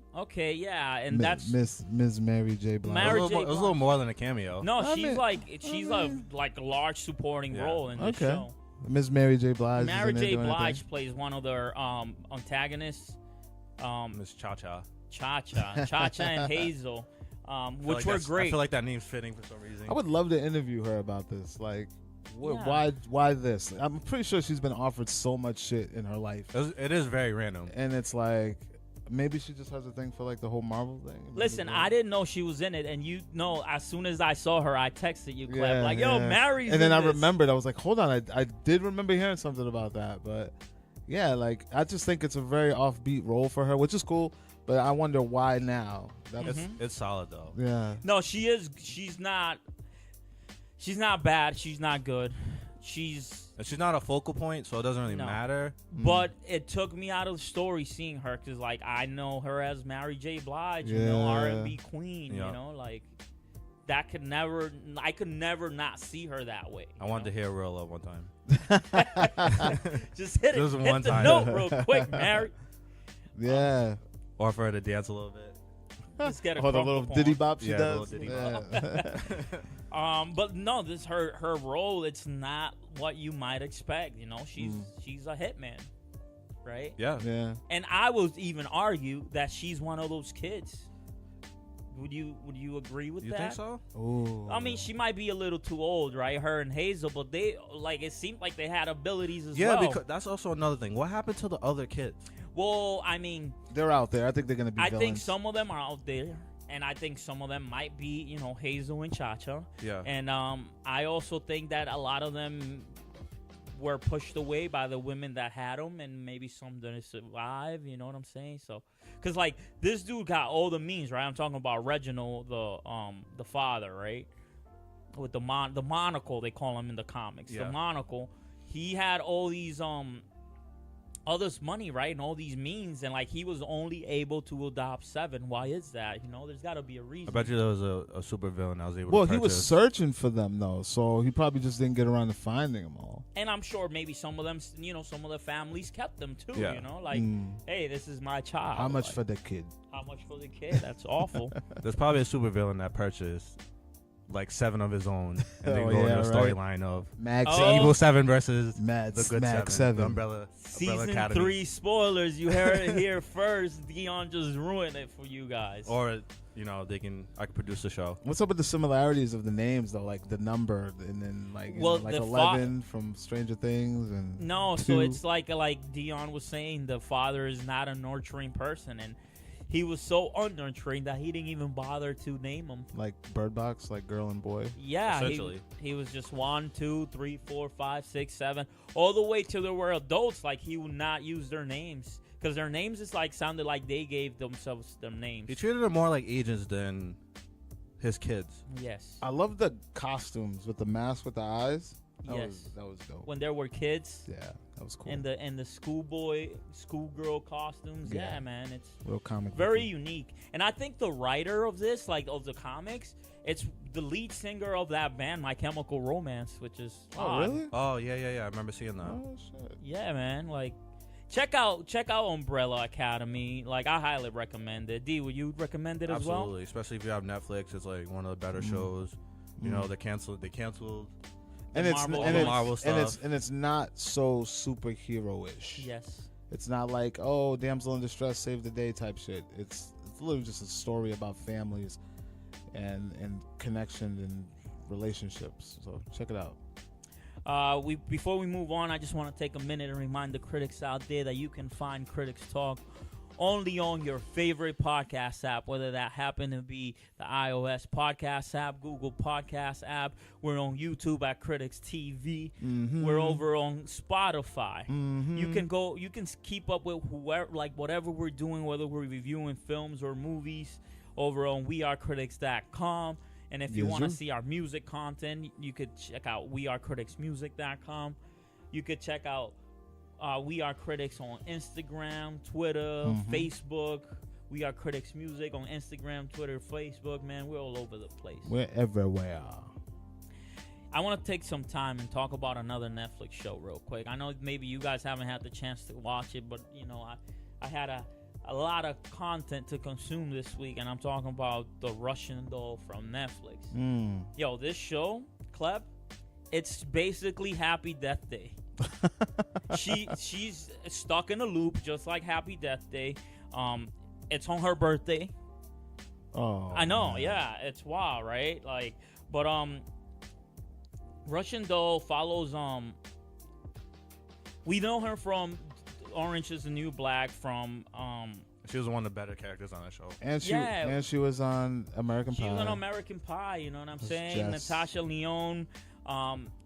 yeah, and that's Miss Mary J. Blige. It was a little more than a cameo. No, she's a large supporting role in this show. Miss Mary J. Blige. Mary J. Blige plays one of their antagonists. Miss Cha-Cha and Hazel, which were great. I feel like that name's fitting for some reason. I would love to interview her about this. Like, why this? I'm pretty sure she's been offered so much shit in her life. It is very random. And it's like, maybe she just has a thing for like the whole Marvel thing. Listen, I didn't know she was in it, and you know, as soon as I saw her, I texted you, Klep, like, "Yo, Mary's." And then I remembered, I was like, "Hold on, I did remember hearing something about that." But yeah, like I just think it's a very offbeat role for her, which is cool. But I wonder why now. It's solid though. Yeah. No, she is. She's not bad. She's not good. She's not a focal point, so it doesn't really matter. But it took me out of the story seeing her, because like I know her as Mary J. Blige, you know, R&B queen. You know, like I could never not see her that way. I wanted to hear Real Love one time. Just hit Just it. one hit the time. note real quick, Mary. Yeah. Or for her to dance a little bit. Just get a little diddy bop she does. A little diddy bop. But no, this her role. It's not what you might expect. You know, she's a hitman, right? Yeah. And I would even argue that she's one of those kids. Would you agree with that? You think so? Ooh. I mean, she might be a little too old, right? Her and Hazel, but they it seemed like they had abilities as well. Yeah, because that's also another thing. What happened to the other kids? Well, I mean, they're out there. I think they're gonna be. I villains. think some of them are out there, and I think some of them might be, you know, Hazel and Cha-Cha. Yeah. And I also think that a lot of them were pushed away by the women that had them, and maybe some didn't survive. You know what I'm saying? So, because like this dude got all the means, right? I'm talking about Reginald, the father, right? With the monocle, they call him in the comics. Yeah. The monocle. He had all these all this money, right, and all these means, and like he was only able to adopt 7. Why is that? You know, there's got to be a reason. I bet you there was a super villain I was able to Well, purchase. he was searching for them though, so he probably just didn't get around to finding them all. And I'm sure maybe some of them, you know, some of the families kept them too. Yeah. You know, like, hey, this is my child. How much like, for the kid? How much for the kid? That's awful. There's probably a super villain that purchased like 7 of his own, and then Oh, go into yeah, a right. storyline of Max the evil 7 versus Max the good Max 7, the 7. Umbrella Season Academy. 3 spoilers. You heard it here first. Dion just ruined it for you guys. Or you know, I could produce a show. What's up with the similarities of the names though? Like the number, and then like, Well, like the 11 from Stranger Things, and No, 2. so it's like Dion was saying, the father is not a nurturing person, and he was so unnurturing that he didn't even bother to name them. like Bird Box, like girl and boy. Yeah, Essentially. he was just 1, 2, 3, 4, 5, 6, 7, all the way till they were adults. Like he would not use their names, because their names is like sounded like they gave themselves their names. He treated them more like agents than his kids. Yes. I love the costumes with the mask with the eyes. That Yes. was dope. When there were kids. Yeah, that was cool. And the schoolgirl costumes. Yeah, man, it's real comic. very looking. unique. And I think the writer of this, like of the comics, it's the lead singer of that band, My Chemical Romance, which is Oh odd. really? Oh yeah. I remember seeing that. Oh shit. Yeah, man. Like, check out Umbrella Academy. Like, I highly recommend it. D, would you recommend it as well? Absolutely, especially if you have Netflix. It's like one of the better shows. You know, they canceled. And it's Marvel stuff. and it's not so superhero-ish. Yes. It's not like, oh, damsel in distress, save the day type shit. It's literally just a story about families and connection and relationships. So check it out. Before we move on, I just want to take a minute and remind the critics out there that you can find CritiX Talk only on your favorite podcast app, whether that happen to be the iOS podcast app, Google podcast app. We're on YouTube at CritiX TV. Mm-hmm. We're over on Spotify. Mm-hmm. You can keep up with whatever we're doing, whether we're reviewing films or movies, over on wearecritics.com. And if you want to see our music content, you could check out wearecriticsmusic.com. You could check out We Are Critics on Instagram, Twitter, Facebook. We Are Critics Music on Instagram, Twitter, Facebook. Man, we're all over the place. We're everywhere. I want to take some time and talk about another Netflix show real quick. I know maybe you guys haven't had the chance to watch it, but I had a lot of content to consume this week, and I'm talking about The Russian Doll from Netflix. Yo, this show, Klep, it's basically Happy Death Day. She's stuck in a loop just like Happy Death Day. It's on her birthday. Oh, I know, man. yeah, it's wild, right? Like, but Russian Doll follows we know her from Orange Is the New Black, from She was one of the better characters on that show. And she was on American Pie. She was on American Pie, you know what I'm saying? Jess. Natasha Lyonne.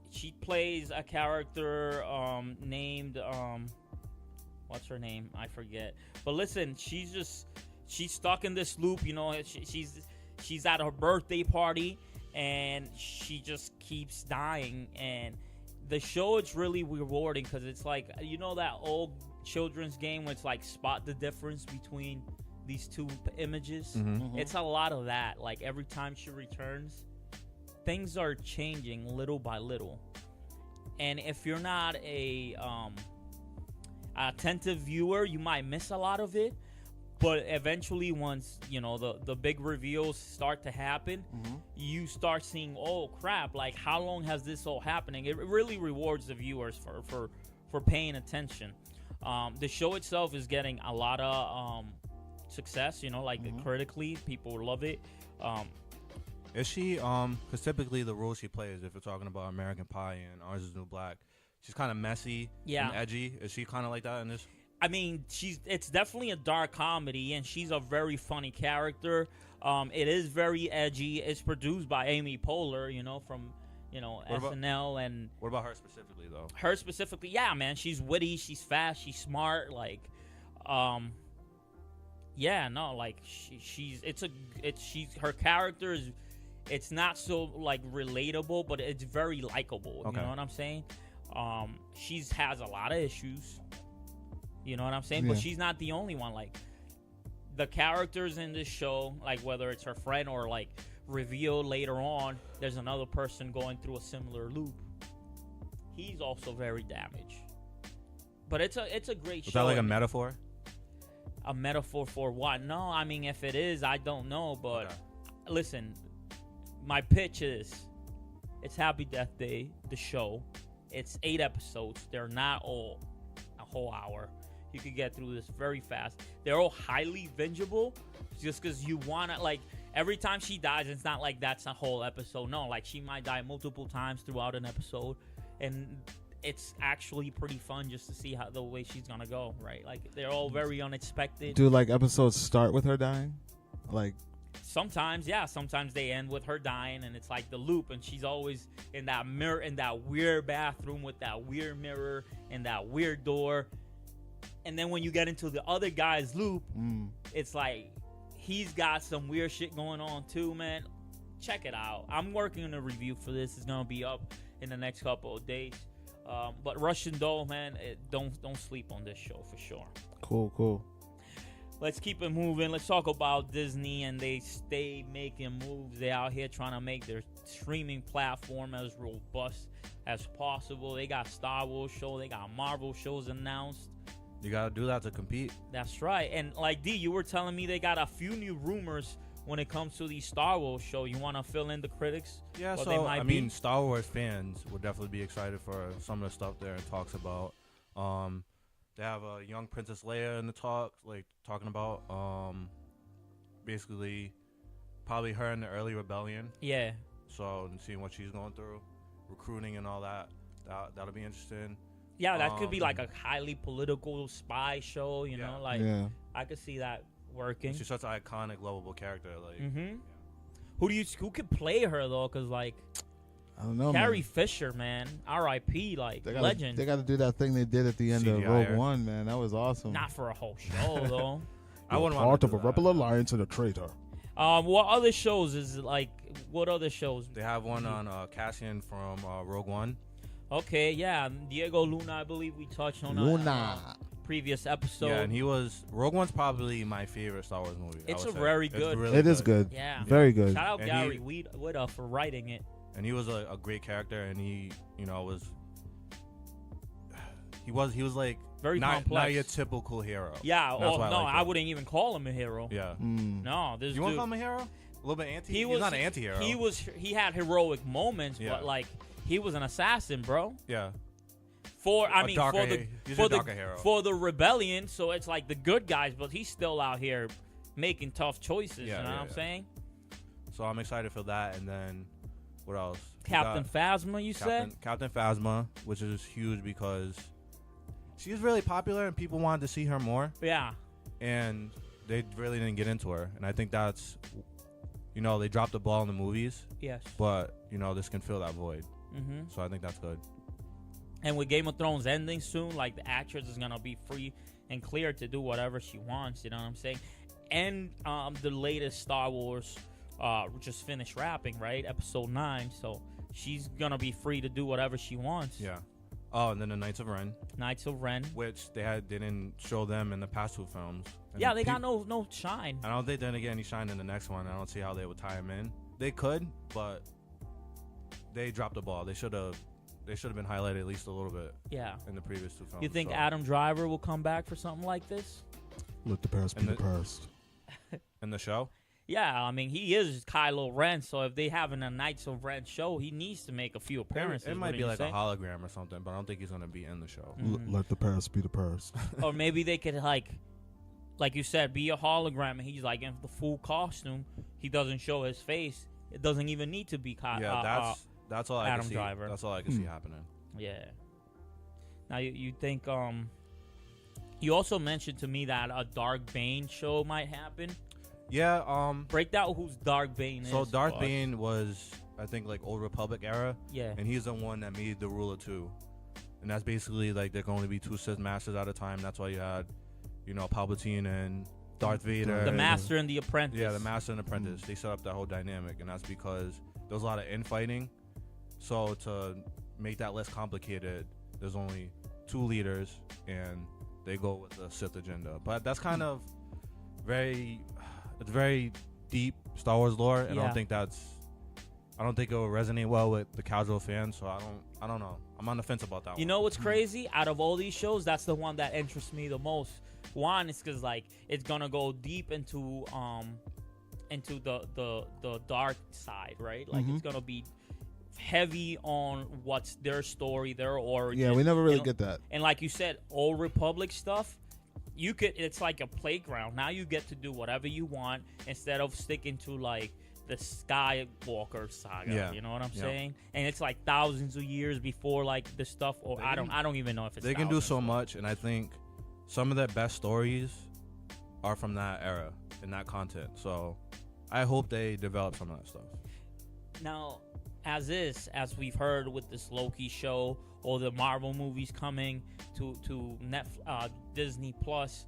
She plays a character named what's her name? I forget. But listen, she's stuck in this loop. You know, she's at her birthday party and she just keeps dying. And the show is really rewarding because it's like, you know, that old children's game where it's like spot the difference between these two images. It's a lot of that. Like every time she returns, things are changing little by little, and if you're not a attentive viewer, you might miss a lot of it. But eventually, once you know the big reveals start to happen, you start seeing, oh crap! Like, how long has this all happening? It really rewards the viewers for paying attention. The show itself is getting a lot of success. You know, like critically, people love it. Is she, because typically the role she plays, if we're talking about American Pie and Orange Is the New Black, she's kind of messy and edgy. Is she kind of like that in this? I mean, it's definitely a dark comedy, and she's a very funny character. It is very edgy. It's produced by Amy Poehler, you know, from, you know, SNL. And what about her specifically, though? Her specifically, yeah, man, she's witty, she's fast, she's smart, like, yeah, no, like, her character is, it's not so, like, relatable, but it's very likable. Okay. You know what I'm saying? She has a lot of issues. You know what I'm saying? Yeah. But she's not the only one. Like, the characters in this show, like, whether it's her friend or, like, revealed later on, there's another person going through a similar loop. He's also very damaged. But it's a great show. Is that like a metaphor? A metaphor for what? No, I mean, if it is, I don't know. But listen, my pitch is, it's Happy Death Day, the show. It's 8 episodes. They're not all a whole hour. You could get through this very fast. They're all highly bingeable, just because you want to, like, every time she dies, it's not like that's a whole episode. No, like, she might die multiple times throughout an episode, and it's actually pretty fun just to see how the way she's gonna go, right? Like, they're all very unexpected. Do, like, episodes start with her dying? Like, sometimes, yeah. Sometimes they end with her dying, and it's like the loop, and she's always in that mirror, in that weird bathroom with that weird mirror and that weird door. And then when you get into the other guy's loop, it's like he's got some weird shit going on too, man. Check it out. I'm working on a review for this. It's gonna be up in the next couple of days. But Russian Doll, man, don't sleep on this show for sure. Cool. Let's keep it moving. Let's talk about Disney, and they stay making moves. They're out here trying to make their streaming platform as robust as possible. They got Star Wars show, they got Marvel shows announced. You gotta do that to compete. That's right. And like D, you were telling me they got a few new rumors when it comes to these Star Wars show? You want to fill in the critics? Yeah, what so they might I be? mean, Star Wars fans would definitely be excited for some of the stuff there it talks about. They have a young Princess Leia in the talks, like talking about basically probably her in the early rebellion. Yeah. So and seeing what she's going through, recruiting and all that. That'll be interesting. Yeah, that could be like a highly political spy show. You know, like I could see that working. She's such an iconic, lovable character. Like, Who could play her though? Because like. I don't know, Carrie man. Fisher, man, R.I.P. Like legend. They got to do that thing they did at the end of Rogue One, man. That was awesome. Not for a whole show though. I wouldn't part want of a rebel alliance and a traitor. What other shows is it like? What other shows? They have one on Cassian from Rogue One. Okay, yeah, Diego Luna. I believe we touched on previous episode. Yeah, and Rogue One's probably my favorite Star Wars movie. It's a very good. It is good. Yeah, very good. Shout out Gary Whitta for writing it. And he was a great character, and he was like very complex. Not your typical hero. Yeah. I wouldn't even call him a hero. Yeah. No, this you want to call him a hero? A little bit anti. He's not an anti-hero. He had heroic moments, but like he was an assassin, bro. Yeah. For the rebellion, so it's like the good guys, but he's still out here making tough choices. You know what I'm saying? So I'm excited for that, and then what else? Captain Phasma, you said? Captain Phasma, which is huge because she's really popular and people wanted to see her more. Yeah. And they really didn't get into her, and I think that's, they dropped the ball in the movies. Yes. But this can fill that void. So I think that's good. And with Game of Thrones ending soon, like the actress is gonna be free and clear to do whatever she wants. You know what I'm saying? And the latest Star Wars just finished wrapping, right? Episode 9. So she's gonna be free to do whatever she wants. Yeah. Oh, and then the Knights of Ren. Knights of Ren, which they didn't show them in the past 2 films. And yeah, they got no shine. I don't think they're gonna get any shine in the next one. I don't see how they would tie them in. They could, but they dropped the ball. They should have been highlighted at least a little bit. Yeah. In the previous 2 films. You think Adam Driver will come back for something like this? Let the past be the past. In the show? Yeah, I mean, he is Kylo Ren, so if they have a Knights of Ren show, he needs to make a few appearances. It might be like a hologram or something, but I don't think he's going to be in the show. Let the past be the past. Or maybe they could, like you said, be a hologram, and he's like in the full costume. He doesn't show his face. It doesn't even need to be that's all I Adam can see. Driver. That's all I can see happening. Yeah. Now, you think... You also mentioned to me that a Dark Bane show might happen. Yeah, break down who's Dark Bane is. So Darth Bane was, I think, like Old Republic era. Yeah. And he's the one that made the Ruler 2. And that's basically like there can only be 2 Sith Masters at a time. That's why you had, Palpatine and Darth Vader. The Master and the Apprentice. Yeah, the Master and Apprentice. They set up that whole dynamic, and that's because there was a lot of infighting. So to make that less complicated, there's only 2 leaders, and they go with the Sith agenda. But that's kind of it's very deep Star Wars lore, and I don't think it will resonate well with the casual fans. So I don't know. I'm on the fence about that one. You know what's crazy? Out of all these shows, that's the one that interests me the most. One is because like it's gonna go deep into the dark side, right? Like it's gonna be heavy on what's their story, their origin. Yeah, we never really get that. And like you said, Old Republic stuff. It's like a playground. Now you get to do whatever you want instead of sticking to like the Skywalker saga. Yeah. You know what I'm saying? And it's like thousands of years before like the stuff. Or I don't even know if it's. They can do so much, and I think some of their best stories are from that era and that content. So I hope they develop some of that stuff. Now, as we've heard with this Loki show or the Marvel movies coming to Disney Plus,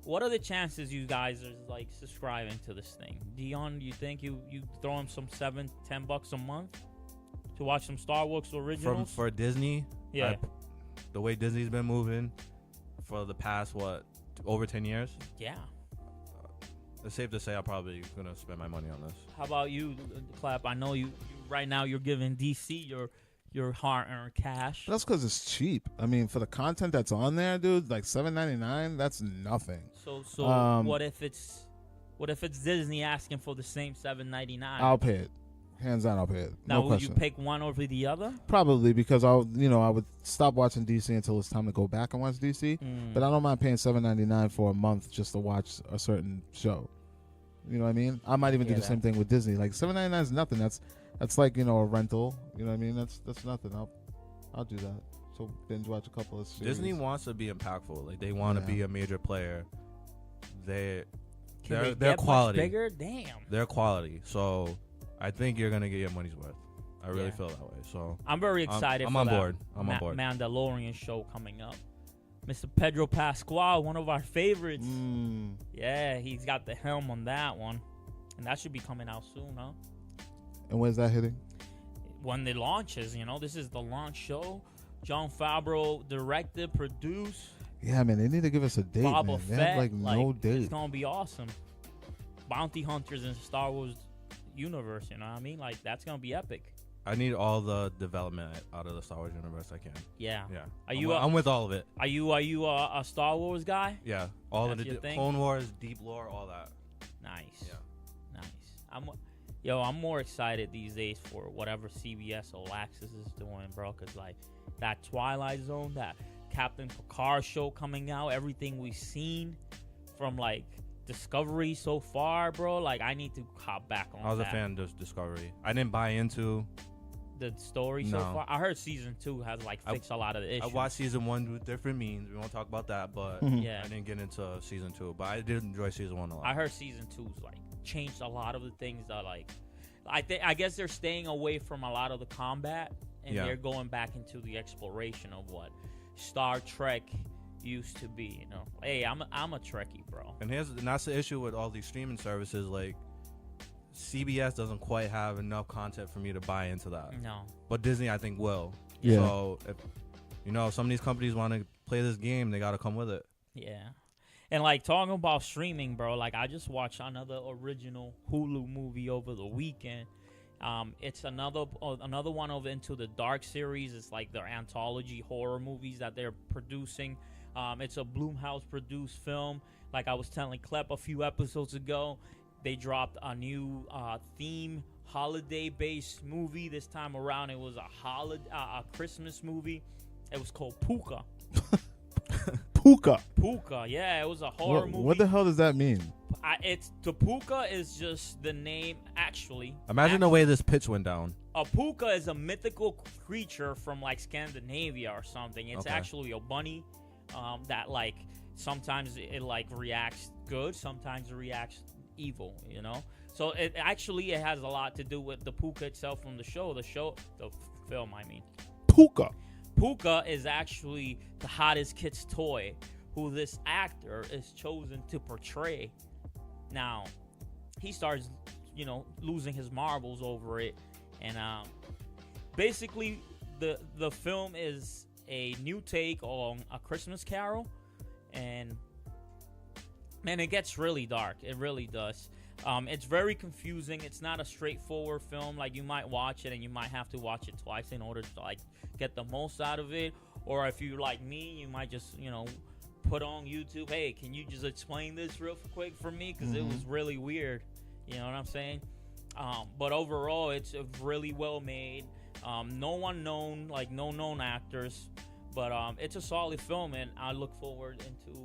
what are the chances you guys are like subscribing to this thing? Dion, you think you throw him some $7-10 a month to watch some Star Wars originals? For Disney? Yeah. The way Disney's been moving for the past, over 10 years? Yeah. It's safe to say I'm probably going to spend my money on this. How about you, Klep? I know you right now you're giving DC your hard-earned cash. That's because it's cheap. I mean, for the content that's on there, dude, like $7.99, that's nothing. So what if it's What if it's Disney asking for the same $7.99? I'll pay it. Hands down, I'll pay it. Now, No would question. you pick one over the other? Probably because I would stop watching DC until it's time to go back and watch DC. But I don't mind paying $7.99 for a month just to watch a certain show. You know what I mean? I might even do the same thing with Disney. Like $7.99 is nothing. That's like a rental. You know what I mean? That's nothing. I'll do that. So binge watch a couple of series. Disney wants to be impactful. Like they want to be a major player. They're quality. Much bigger? Damn. They're quality. So I think you're gonna get your money's worth. I really feel that way. So I'm very excited. I'm for on that board. I'm on board. Mandalorian show coming up. Mr. Pedro Pascal, one of our favorites. Yeah, he's got the helm on that one, and that should be coming out soon, huh? And when's that hitting? When it launches, this is the launch show. Jon Favreau directed, produced. Yeah, man, they need to give us a date, Boba man. They Fett, have no date. It's gonna be awesome. Bounty hunters in Star Wars universe, you know what I mean? Like that's gonna be epic. I need all the development out of the Star Wars universe I can. Yeah. Yeah. I'm with all of it. Are you a Star Wars guy? Yeah. All That's of the your thing? Clone Wars, deep lore, all that. Nice. Yeah. Nice. I'm more excited these days for whatever CBS or Access is doing, bro. Cause like that Twilight Zone, that Captain Picard show coming out, everything we've seen from like Discovery so far, bro. Like I need to hop back on. I was a fan of Discovery. I didn't buy into the story so far. I heard season 2 has like fixed a lot of the issues. I watched season 1 with different means. We won't talk about that, but yeah, I didn't get into season 2. But I did enjoy season 1 a lot. I heard season 2's like changed a lot of the things that like I guess they're staying away from a lot of the combat and they're going back into the exploration of what Star Trek used to be. Hey, I'm a Trekkie, bro. And that's the issue with all these streaming services. Like CBS doesn't quite have enough content for me to buy into that. No, but Disney I think will. Yeah. So if some of these companies want to play this game, they got to come with it. Yeah. And like talking about streaming, bro, like I just watched another original Hulu movie over the weekend. It's another one of Into the Dark series. It's like their anthology horror movies that they're producing. It's a Blumhouse produced film. Like I was telling Klep a few episodes ago, they dropped a new theme holiday-based movie. This time around, it was a Christmas movie. It was called Puka. Puka, yeah, it was a horror movie. What the hell does that mean? The Puka is just the name. Actually, imagine the way this pitch went down. A puka is a mythical creature from like Scandinavia or something. It's actually a bunny that like sometimes it like reacts good, sometimes it reacts evil. So it has a lot to do with the puka itself from the film. I mean, Puka is actually the hottest kid's toy, who this actor is chosen to portray. Now, he starts, losing his marbles over it, and basically, the film is a new take on A Christmas Carol, and man, it gets really dark. It really does. It's very confusing. It's not a straightforward film. Like you might watch it and you might have to watch it twice in order to like get the most out of it. Or if you're like me, you might just put on YouTube. Hey, can you just explain this real quick for me? Because it was really weird. You know what I'm saying? But overall, it's really well made. No known actors, but it's a solid film, and I look forward into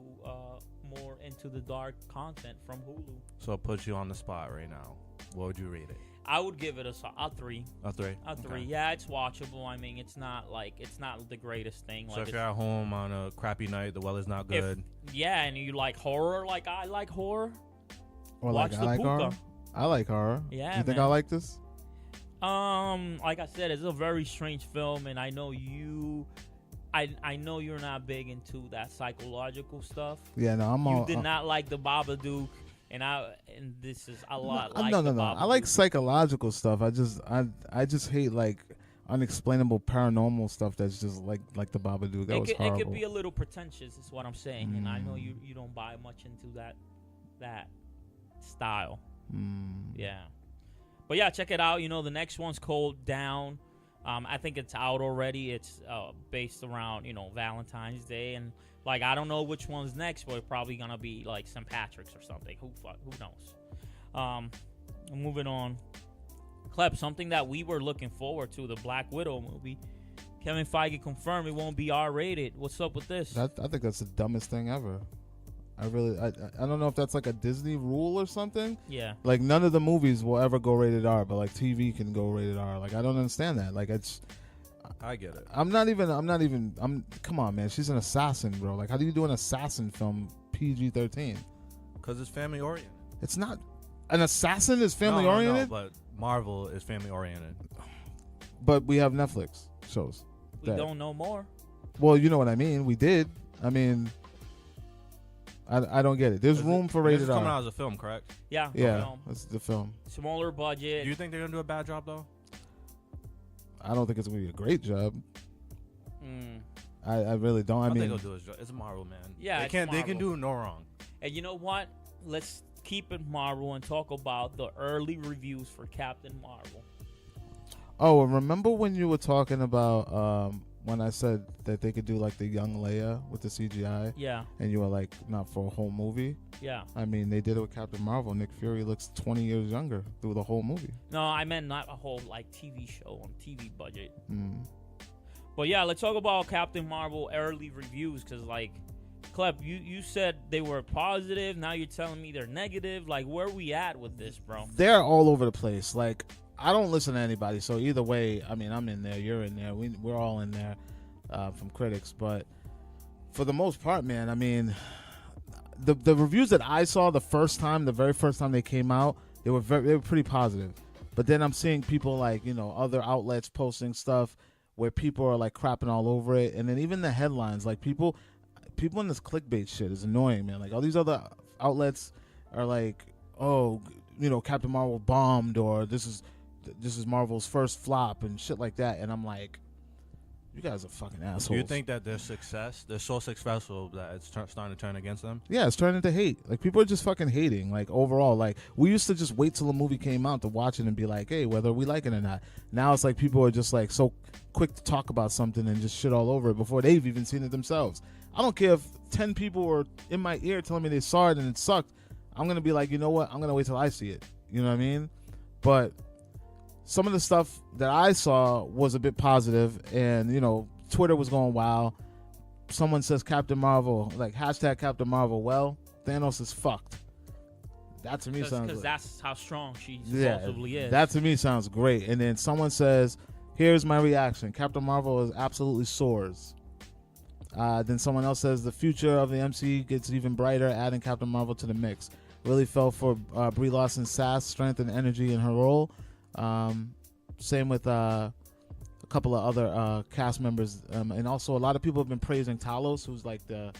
more Into the Dark content from Hulu. So it puts you on the spot right now. What would you rate it? I would give it a 3. A 3? A 3. Yeah, it's watchable. I mean, it's not the greatest thing. So if you're at home on a crappy night, the weather's not good. And you like horror, like I like horror. Or watch like the I like Puka. horror. I like horror. Yeah, you think man. I like this? Like I said, it's a very strange film, and I know I know you're not big into that psychological stuff. Yeah, no, You did not like the Babadook, and this is a lot. No. I like psychological stuff. I just hate like unexplainable paranormal stuff. That's just like the Babadook. That was horrible. It could be a little pretentious, is what I'm saying, and I know you don't buy much into that style. Yeah, but yeah, check it out. The next one's called Down. I think it's out already. It's based around, Valentine's Day, and like I don't know which one's next, but it's probably gonna be like St. Patrick's or something. Who knows? Moving on. Klep, something that we were looking forward to, the Black Widow movie. Kevin Feige confirmed it won't be R-rated. What's up with this? I think that's the dumbest thing ever. I don't know if that's like a Disney rule or something. Yeah. Like none of the movies will ever go rated R, but like TV can go rated R. Like I don't understand that. Like I get it. Come on, man. She's an assassin, bro. Like how do you do an assassin film PG-13? Because it's family oriented. It's not. An assassin is family oriented? No, but Marvel is family oriented. But we have Netflix shows. We don't know more. Well, you know what I mean. We did. I mean, I don't get it. There's room for rated R. This is coming out R. as a film, correct? Yeah. That's the film. Smaller budget. Do you think they're gonna do a bad job though? I don't think it's gonna be a great job. I really don't. I think they'll do his job. It's Marvel, man. Yeah, they can do no wrong. And you know what? Let's keep it Marvel and talk about the early reviews for Captain Marvel. Oh, and remember when you were talking about when I said that they could do like the young Leia with the CGI? Yeah. And you were like, not for a whole movie? Yeah. I mean, they did it with Captain Marvel. Nick Fury looks 20 years younger through the whole movie. No, I meant not a whole like TV show on TV budget. But yeah, let's talk about Captain Marvel early reviews because like, Klep, you said they were positive. Now you're telling me they're negative. Like, where are we at with this, bro? They're all over the place. Like, I don't listen to anybody, so either way, I mean, I'm in there, you're in there, we're all in there from critics. But for the most part, man, I mean, the reviews that I saw the very first time they came out, they were pretty positive. But then I'm seeing people like other outlets posting stuff where people are like crapping all over it, and then even the headlines, like people in this clickbait shit is annoying, man. Like all these other outlets are like, oh, Captain Marvel bombed, or this is Marvel's first flop and shit like that. And I'm like, you guys are fucking assholes. Do you think that they're so successful that it's starting to turn against them? Yeah, it's turning to hate. Like people are just fucking hating. Like overall, like we used to just wait till a movie came out to watch it and be like, hey, whether we like it or not. Now it's like people are just like so quick to talk about something and just shit all over it before they've even seen it themselves. I don't care if 10 people were in my ear telling me they saw it and it sucked. I'm going to be like, you know what? I'm going to wait till I see it. You know what I mean? But some of the stuff that I saw was a bit positive, and, Twitter was going wild. Someone says Captain Marvel, like hashtag Captain Marvel. Well, Thanos is fucked. That to me sounds because that's how strong she yeah, supposedly is. That to me sounds great. And then someone says, here's my reaction. Captain Marvel is absolutely soars. Then someone else says the future of the MC gets even brighter, adding Captain Marvel to the mix. Really felt for Brie Larson's sass, strength, and energy in her role. Same with a couple of other cast members, and also a lot of people have been praising Talos, who's like the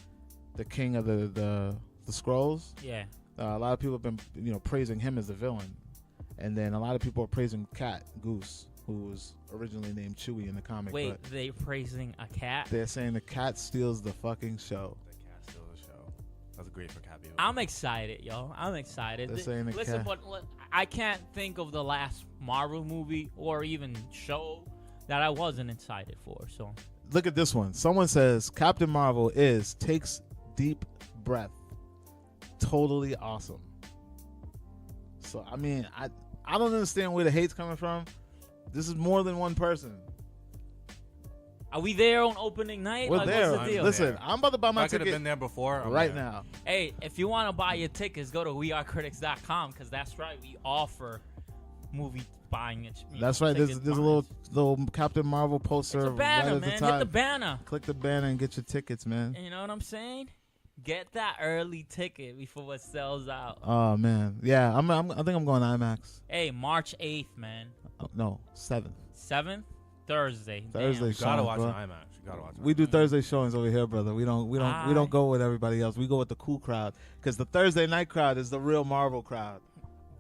king of the Skrulls. Yeah. A lot of people have been praising him as the villain, and then a lot of people are praising Cat Goose, who was originally named Chewie in the comic. Wait, but they praising a cat? they're saying the cat steals the fucking show. The cat steals the show. That's great for Cat. I'm excited, yo. I'm excited. They're saying the Listen, cat. but I can't think of the last Marvel movie or even show that I wasn't excited for. So Look at this one. Someone says Captain Marvel takes deep breath. Totally awesome. So I mean, I don't understand where the hate's coming from. This is more than one person. are we there on opening night? We're Like, there. What's the deal? Listen, I'm about to buy my I could have ticket been there before. I'm right there. now. Hey, if you want to buy your tickets, go to wearecritics.com because that's right. We offer movie buying. That's right. There's a little Captain Marvel poster It's a banner, right at man. the top. Hit the banner. Click the banner and get your tickets, man. You know what I'm saying? Get that early ticket before it sells out. Oh man, yeah. I think I'm going IMAX. Hey, March 8th, man. No, 7th. 7th? Thursday. Thursday. You gotta showings, watch bro. an IMAX. You gotta watch. We do Thursday showings over here, brother. We don't go with everybody else. We go with the cool crowd because the Thursday night crowd is the real Marvel crowd.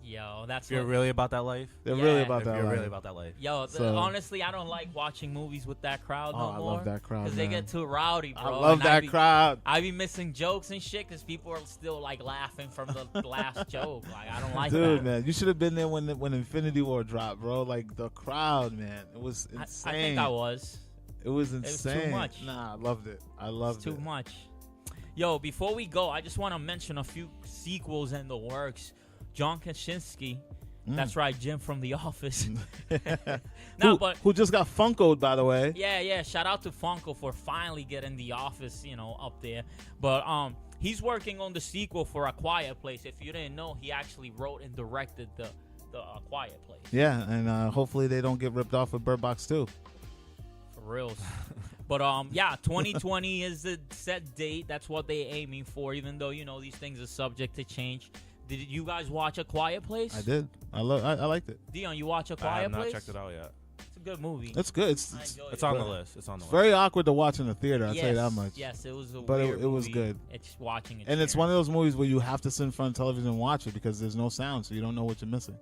Yo, that's If you're what, really about that life. They're Yeah. really about If that. you're life. really about that life. Yo, honestly, I don't like watching movies with that crowd no Oh, I more. love that crowd, Because they man. get too rowdy, bro. I love and that crowd. I be missing jokes and shit because people are still like laughing from the last joke. Like, I don't like Dude, that. man, you should have been there when Infinity War dropped, bro. Like the crowd, man, it was I insane. think I was. It was was too insane. much. Nah, I loved it. I loved It's too it. much. Yo, before we go, I just want to mention a few sequels in the works. John Krasinski. That's right, Jim from The Office. Who just got Funko'd, by the way. Yeah. Shout out to Funko for finally getting The Office, up there. But he's working on the sequel for A Quiet Place. If you didn't know, he actually wrote and directed the A Quiet Place. Yeah, and hopefully they don't get ripped off with Bird Box 2. For reals. But 2020 is the set date. That's what they're aiming for, even though these things are subject to change. Did you guys watch A Quiet Place? I did. I liked it. Dion, you watch A I Quiet have not Place? checked it out yet. It's a good movie. It's good. I It's enjoyed It's it. on the list. It's on the list. very awkward to watch in the theater. I'll tell you that much. Yes, it was a But weird it was movie. good. It's watching it. And it's one of those movies where you have to sit in front of television and watch it because there's no sound, so you don't know what you're missing.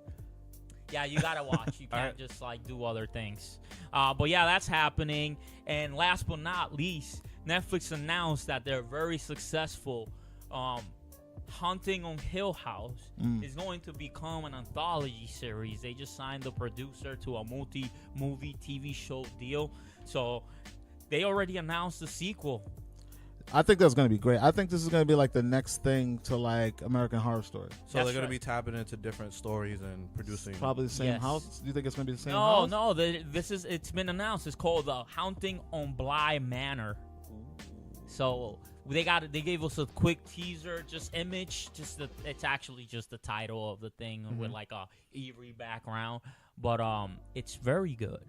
Yeah, you gotta watch. You All can't right. just do other things. But yeah, that's happening. And last but not least, Netflix announced that their very successful Hunting on Hill House is going to become an anthology series. They just signed the producer to a multi-movie TV show deal. So they already announced the sequel. I think that's going to be great. I think this is going to be like the next thing to like American Horror Story. So That's they're going to right. be tapping into different stories and producing. Probably the same Yes. house. Do you think it's going to be the same No, house? no, it's been announced. It's called the Hunting on Bly Manor. So they gave us a quick teaser, just image, it's actually just the title of the thing with like a eerie background, but it's very good.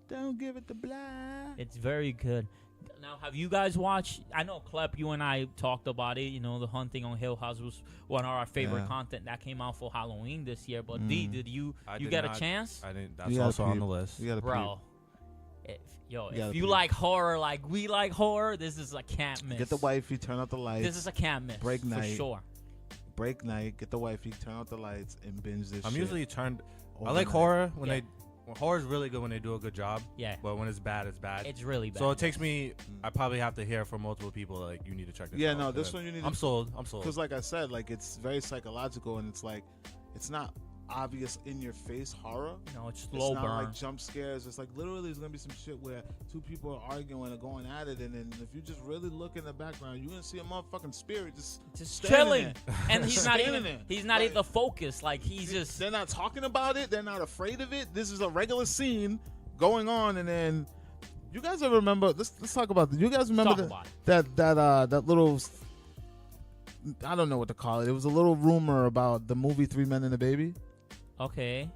Don't give it the Bly. It's very good. Now, have you guys watched? I know Klep, you and I talked about it. The Hunting on Hill House was one of our favorite content that came out for Halloween this year. But D, did you get a chance? I didn't. You That's gotta also on peep. the list. You gotta Bro, if gotta you peep. like horror like we like horror, this is a can't miss. Get the wifey, turn out the lights. This is a can't miss. Break for night. sure. Break night. Get the wifey, turn out the lights, and binge this. I'm shit usually turned. I overnight. like horror when Yeah. horror's really good when they do a good job. Yeah. But when it's bad, it's bad. It's really bad. So it takes me. I probably have to hear from multiple people like you need to check this Yeah, out. no, And this then one you need. I'm sold. I'm sold. Because, like I said, like it's very psychological, and it's like it's not obvious in your face horror. No, it's It's slow not burn. like jump scares. It's like literally there's gonna be some shit where two people are arguing or going at it, and then if you just really look in the background, you're gonna see a motherfucking spirit just standing chilling, there. and he's not Standing even. there. He's not Like, even the focus. Like he's just. They're not talking about it. They're not afraid of it. This is a regular scene going on, and then you guys ever remember? Let's talk about this. You guys remember Talk about that little? I don't know what to call it. It was a little rumor about the movie Three Men and a Baby. Okay.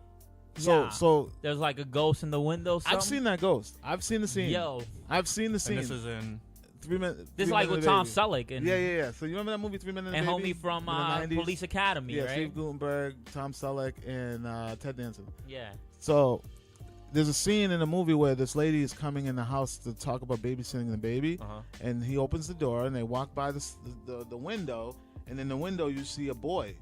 So There's like a ghost in the window. I've seen that ghost. I've seen the scene. Yo, I've seen the And scene. this is in. Three Men. this Three is Men like and with a Tom Baby. Selleck and Yeah. So you remember that movie Three Men and a and Baby? homie from In the 90s? Police Academy, Yeah, right? Steve Guttenberg, Tom Selleck, and Ted Danson. Yeah. So there's a scene in the movie where this lady is coming in the house to talk about babysitting the baby, and he opens the door and they walk by the window, and in the window you see a boy.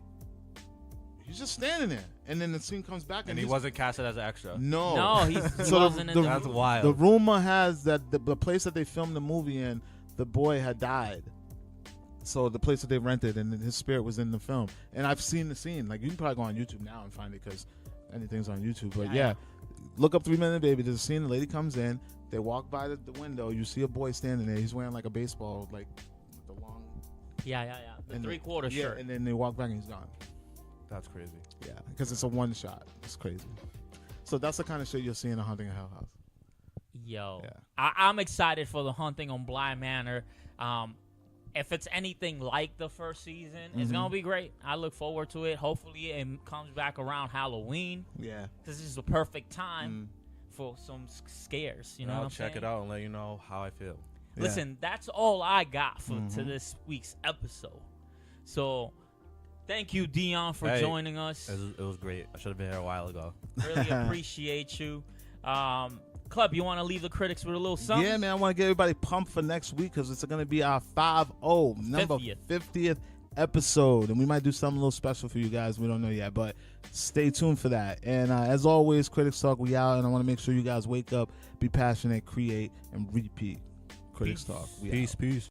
He's just standing there, and then the scene comes back, And he wasn't casted as an extra. No, No, he So wasn't in That's the. wild. The rumor has that the place that they filmed the movie in, the boy had died. So the place that they rented, and his spirit was in the film. And I've seen the scene. Like you can probably go on YouTube now and find it because anything's on YouTube. But yeah, look up 3 Men and a Baby. There's a scene. The lady comes in. They walk by the window. You see a boy standing there. He's wearing like a baseball, like with the long. Yeah. The and 3/4 yeah, shirt. and then they walk back and he's gone. That's crazy. Yeah, because it's a one shot. It's crazy. So that's the kind of shit you'll see in a Hunting a Hell House. Yo, Yeah. I'm excited for the Hunting on Bly Manor. If it's anything like the first season, it's gonna be great. I look forward to it. Hopefully, it comes back around Halloween. Yeah. This is the perfect time for some scares. You know what I'll I'm check saying? it out and let you know how I feel. Listen, that's all I got for to this week's episode. So, thank you, Dion, for joining us. It was great. I should have been here a while ago. Really appreciate you. Klep, you want to leave the critics with a little something? Yeah, man. I want to get everybody pumped for next week because it's going to be our 50 number 50th. 50th episode, and we might do something a little special for you guys. We don't know yet, but stay tuned for that. And as always, CritiX Talk, we out, and I want to make sure you guys wake up, be passionate, create, and repeat. CritiX Talk, we out. Peace.